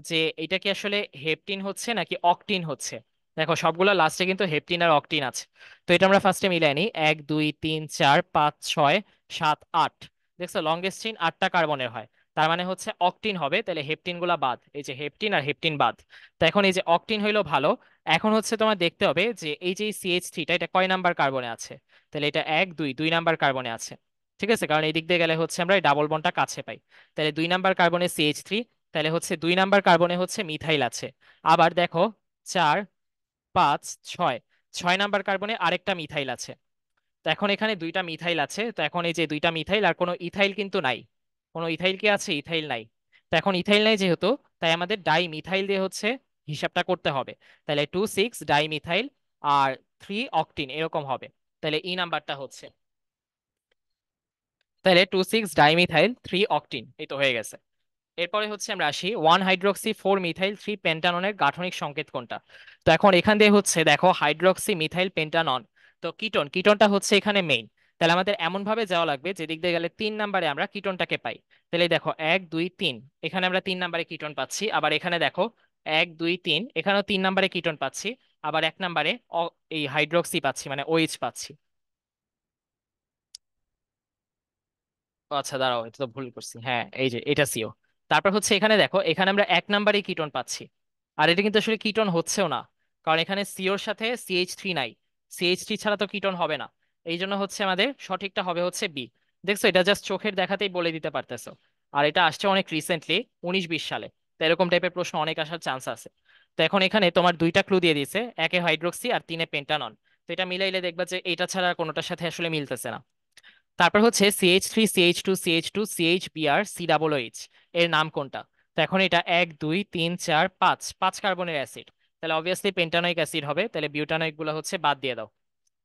যে এটা কি আসলে হেপটিন হচ্ছে নাকি অকটিন হচ্ছে। দেখো সবগুলো লাস্টে কিন্তু হেপটিন আর অকটিন আছে। তো এটা আমরা ফার্স্টে মিলাই নিই, 1 2 3 4 5 6 7 8। দেখছো লংগেস্ট চেইন 8টা কার্বনের হয়, তার মানে হচ্ছে অকটিন হবে, তাহলে হেপটিন গুলা বাদ, এই যে হেপটিন আর হেপটিন বাদ। তো এখন এই যে অকটিন হইলো ভালো। এখন হচ্ছে তোমার দেখতে হবে যে এই যে CH3টা এটা কয় নাম্বার কার্বনে আছে। তাহলে এটা 1 2 2 নাম্বার কার্বনে আছে। ঠিক আছে, কারণ এই দিক দিয়ে গেলে হচ্ছে আমরা ডাবল বন্ডটা কাছে পাই। তাহলে 2 নাম্বার কার্বনে CH3, তাহলে হচ্ছে 2 নাম্বার কার্বনে হচ্ছে মিথাইল আছে। আবার দেখো 4 5 6, 6 নাম্বার কার্বনে আরেকটা মিথাইল আছে। তো এখন এখানে দুইটা মিথাইল আছে, তো এখন এই যে দুইটা মিথাইল আর কোনো ইথাইল কিন্তু নাই। কোনো ইথাইল কি আছে? ইথাইল নাই। তো এখন ইথাইল নাই যেহেতু, তাই আমাদের ডাই মিথাইল দিয়ে হচ্ছে হিসাবটা করতে হবে। তাহলে 2,6 ডাই মিথাইল আর 3 অক্টিন এরকম হবে। তাহলে ই নাম্বারটা হচ্ছে, তাহলে 2,6 ডাইমিথাইল 3 অক্টিন, এই তো হয়ে গেছে। এরপরে হচ্ছে আমরা আসি 1 হাইড্রক্সি 4 মিথাইল 3 পেন্টাননের গাঠনিক সংকেত কোনটা। তো এখন এখান দিয়ে হচ্ছে দেখো হাইড্রক্সি মিথাইল পেন্টানন, তো কিটোন, কিটোনটা হচ্ছে এখানে মেইন। তাহলে আমাদের এমন ভাবে যাওয়া লাগবে যে দিক দিয়ে গেলে 3 নাম্বারে আমরা কিটোনটাকে পাই। তাহলে দেখো 1 2 3, এখানে আমরা 3 নাম্বারে কিটোন পাচ্ছি। আবার এখানে দেখো 1 2 3, এখানেও 3 নাম্বারে কিটোন পাচ্ছি। আবার 1 নাম্বারে এই হাইড্রক্সি পাচ্ছি, মানে ওইচ পাচ্ছি। ও আচ্ছা দাঁড়াও, এটা তো ভুল করছি, হ্যাঁ এই যে এটা সিও। তারপর হচ্ছে এখানে দেখো, এখানে আমরা 1 নাম্বারে কিটোন পাচ্ছি। আর এটা কিন্তু আসলে কিটোন হচ্ছেও না, কারণ এখানে সিওর সাথে CH3 নাই। CH3 ছাড়া তো কিটোন হবে না। এই জন্য হচ্ছে আমাদের সঠিকটা হবে হচ্ছে বি। দেখছো, এটা জাস্ট চোখের দেখাতেই বলে দিতে পারতেছো। আর এটা আসছে অনেক রিসেন্টলি, 19-20 সালে। তো এরকম টাইপের প্রশ্ন অনেক আসার চান্স আছে। তো এখন এখানে তোমার দুইটা ক্লু দিয়ে দিয়েছে, 1 হাইড্রোক্সি আর 3 পেন্টানন। তো এটা মিলাইলে দেখবা যে এটা ছাড়া আর কোনোটার সাথে আসলে মিলতেছে না। তারপর হচ্ছে CH3 CH2 CH2 CHBr C OH এর নাম কোনটা। তো এখন এটা 1 2 3 4 5, 5 কার্বনের অ্যাসিড। তাহলে অবভিয়াসলি পেন্টানোইক অ্যাসিড হবে, তাহলে বিউটানোইক গুলো হচ্ছে বাদ দিয়ে দাও।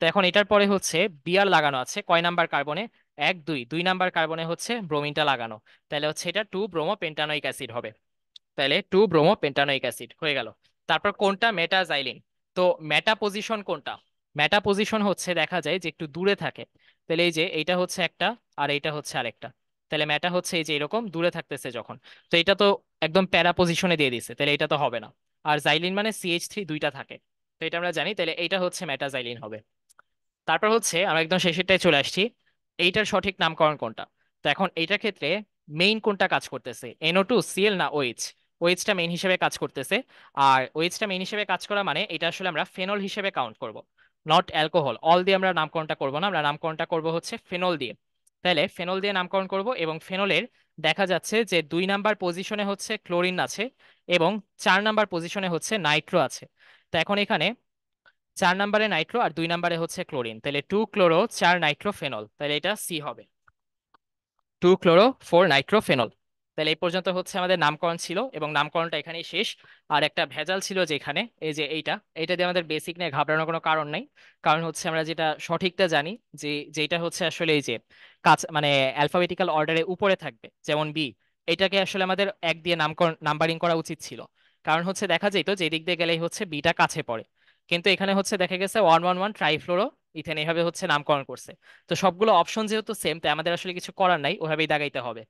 তো এখন এটার পরে হচ্ছে বিআর লাগানো আছে কয় নাম্বার কার্বনে? 1 2 2 নাম্বার কার্বনে হচ্ছে ব্রোমিনটা লাগানো। তাহলে হচ্ছে এটা 2 ব্রোমো পেন্টানোইক অ্যাসিড হবে। তাহলে 2 ব্রোমো পেন্টানোইক অ্যাসিড হয়ে গেল। তারপর কোনটা মেটাজাইলিন? তো মেটা পজিশন কোনটা? মেটা পজিশন হচ্ছে দেখা যায় যে একটু দূরে থাকে। তাহলে এই যে এইটা হচ্ছে একটা, আর এইটা হচ্ছে আরেকটা। তাহলে মেটা হচ্ছে এই যে এরকম দূরে থাকতেছে যখন। তো এটা তো একদম প্যারা পজিশনে দিয়ে দিছে, তাহলে এটা তো হবে না। আর জাইলিন মানে CH3 দুইটা থাকে, তো এটা আমরা জানি, তাহলে এইটা হচ্ছে মেটাজাইলিন হবে। তারপর হচ্ছে আমরা একদম শেষেরটায় চলে আসছি, এইটার সঠিক নামকরণ কোনটা। তো এখন এইটার ক্ষেত্রে মেইন কোনটা কাজ করতেছে, NO2 Cl না OH? ওএইচটা মেইন হিসেবে কাজ করতেছে। আর ওএইচটা মেইন হিসেবে কাজ করা মানে এটা আসলে আমরা ফেনল হিসেবে কাউন্ট করব, নট অ্যালকোহল। অল দিয়ে আমরা নামকরণটা করব না, আমরা নামকরণটা করব হচ্ছে ফেনল দিয়ে। তাহলে ফেনল দিয়ে নামকরণ করব, এবং ফেনলের দেখা যাচ্ছে যে 2 নাম্বার পজিশনে হচ্ছে ক্লোরিন আছে, এবং 4 নাম্বার পজিশনে হচ্ছে নাইট্রো আছে। তো এখন এখানে 4 নাম্বারে নাইট্রো আর 2 নাম্বারে হচ্ছে ক্লোরিন, তাহলে 2 ক্লোরো 4 নাইট্রোফেনল, তাহলে এটা সি হবে। 2 ক্লোরো 4 নাইট্রোফেনল। তাহলে এই পর্যন্ত হচ্ছে আমাদের নামকরণ ছিল, এবং নামকরণটা এখানেই শেষ। আর একটা ভেজাল ছিল যে এখানে, এই যে এইটা, এইটা দিয়ে আমাদের বেসিক নিয়ে ঘাবড়ানোর কোনো কারণ নাই। কারণ হচ্ছে আমরা যেটা সঠিকটা জানি, যে যেটা হচ্ছে আসলে এই যে কাজ মানে অ্যালফাবেটিক্যাল অর্ডারে উপরে থাকবে, যেমন বি, এটাকে আসলে আমাদের 1 দিয়ে নামকরণ নাম্বারিং করা উচিত ছিল। কারণ হচ্ছে দেখা যেত যে দিক দিয়ে গেলেই হচ্ছে বিটা কাছে পড়ে। কিন্তু এখানে হচ্ছে দেখা গেছে 1 1 1 ট্রাইফ্লোরো ইথেন এইভাবে হচ্ছে নামকরণ করছে। তো সবগুলো অপশন যেহেতু সেম, তাই আমাদের আসলে কিছু করার নাই, ওইভাবেই দাগাইতে হবে।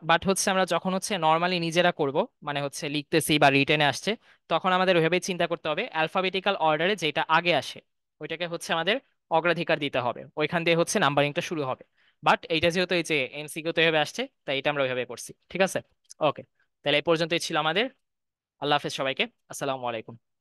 বাট হচ্ছে আমরা যখন হচ্ছে নর্মালি নিজেরা করব, মানে হচ্ছে লিখতেছি বা রিটেনে আসছে, তখন আমাদের ওইভাবেই চিন্তা করতে হবে, অ্যালফাবেটিক্যাল অর্ডারে যেটা আগে আসে ওইটাকে হচ্ছে আমাদের অগ্রাধিকার দিতে হবে, ওইখান দিয়ে হচ্ছে নাম্বারিংটা শুরু হবে। বাট এইটা যেহেতু এই যে MCকিউ তো এভাবে আসছে, তাই এটা আমরা ওইভাবে করছি, ঠিক আছে। ওকে, তাহলে এই পর্যন্তই ছিল আমাদের। আল্লাহ হাফেজ সবাইকে। আসসালামু আলাইকুম।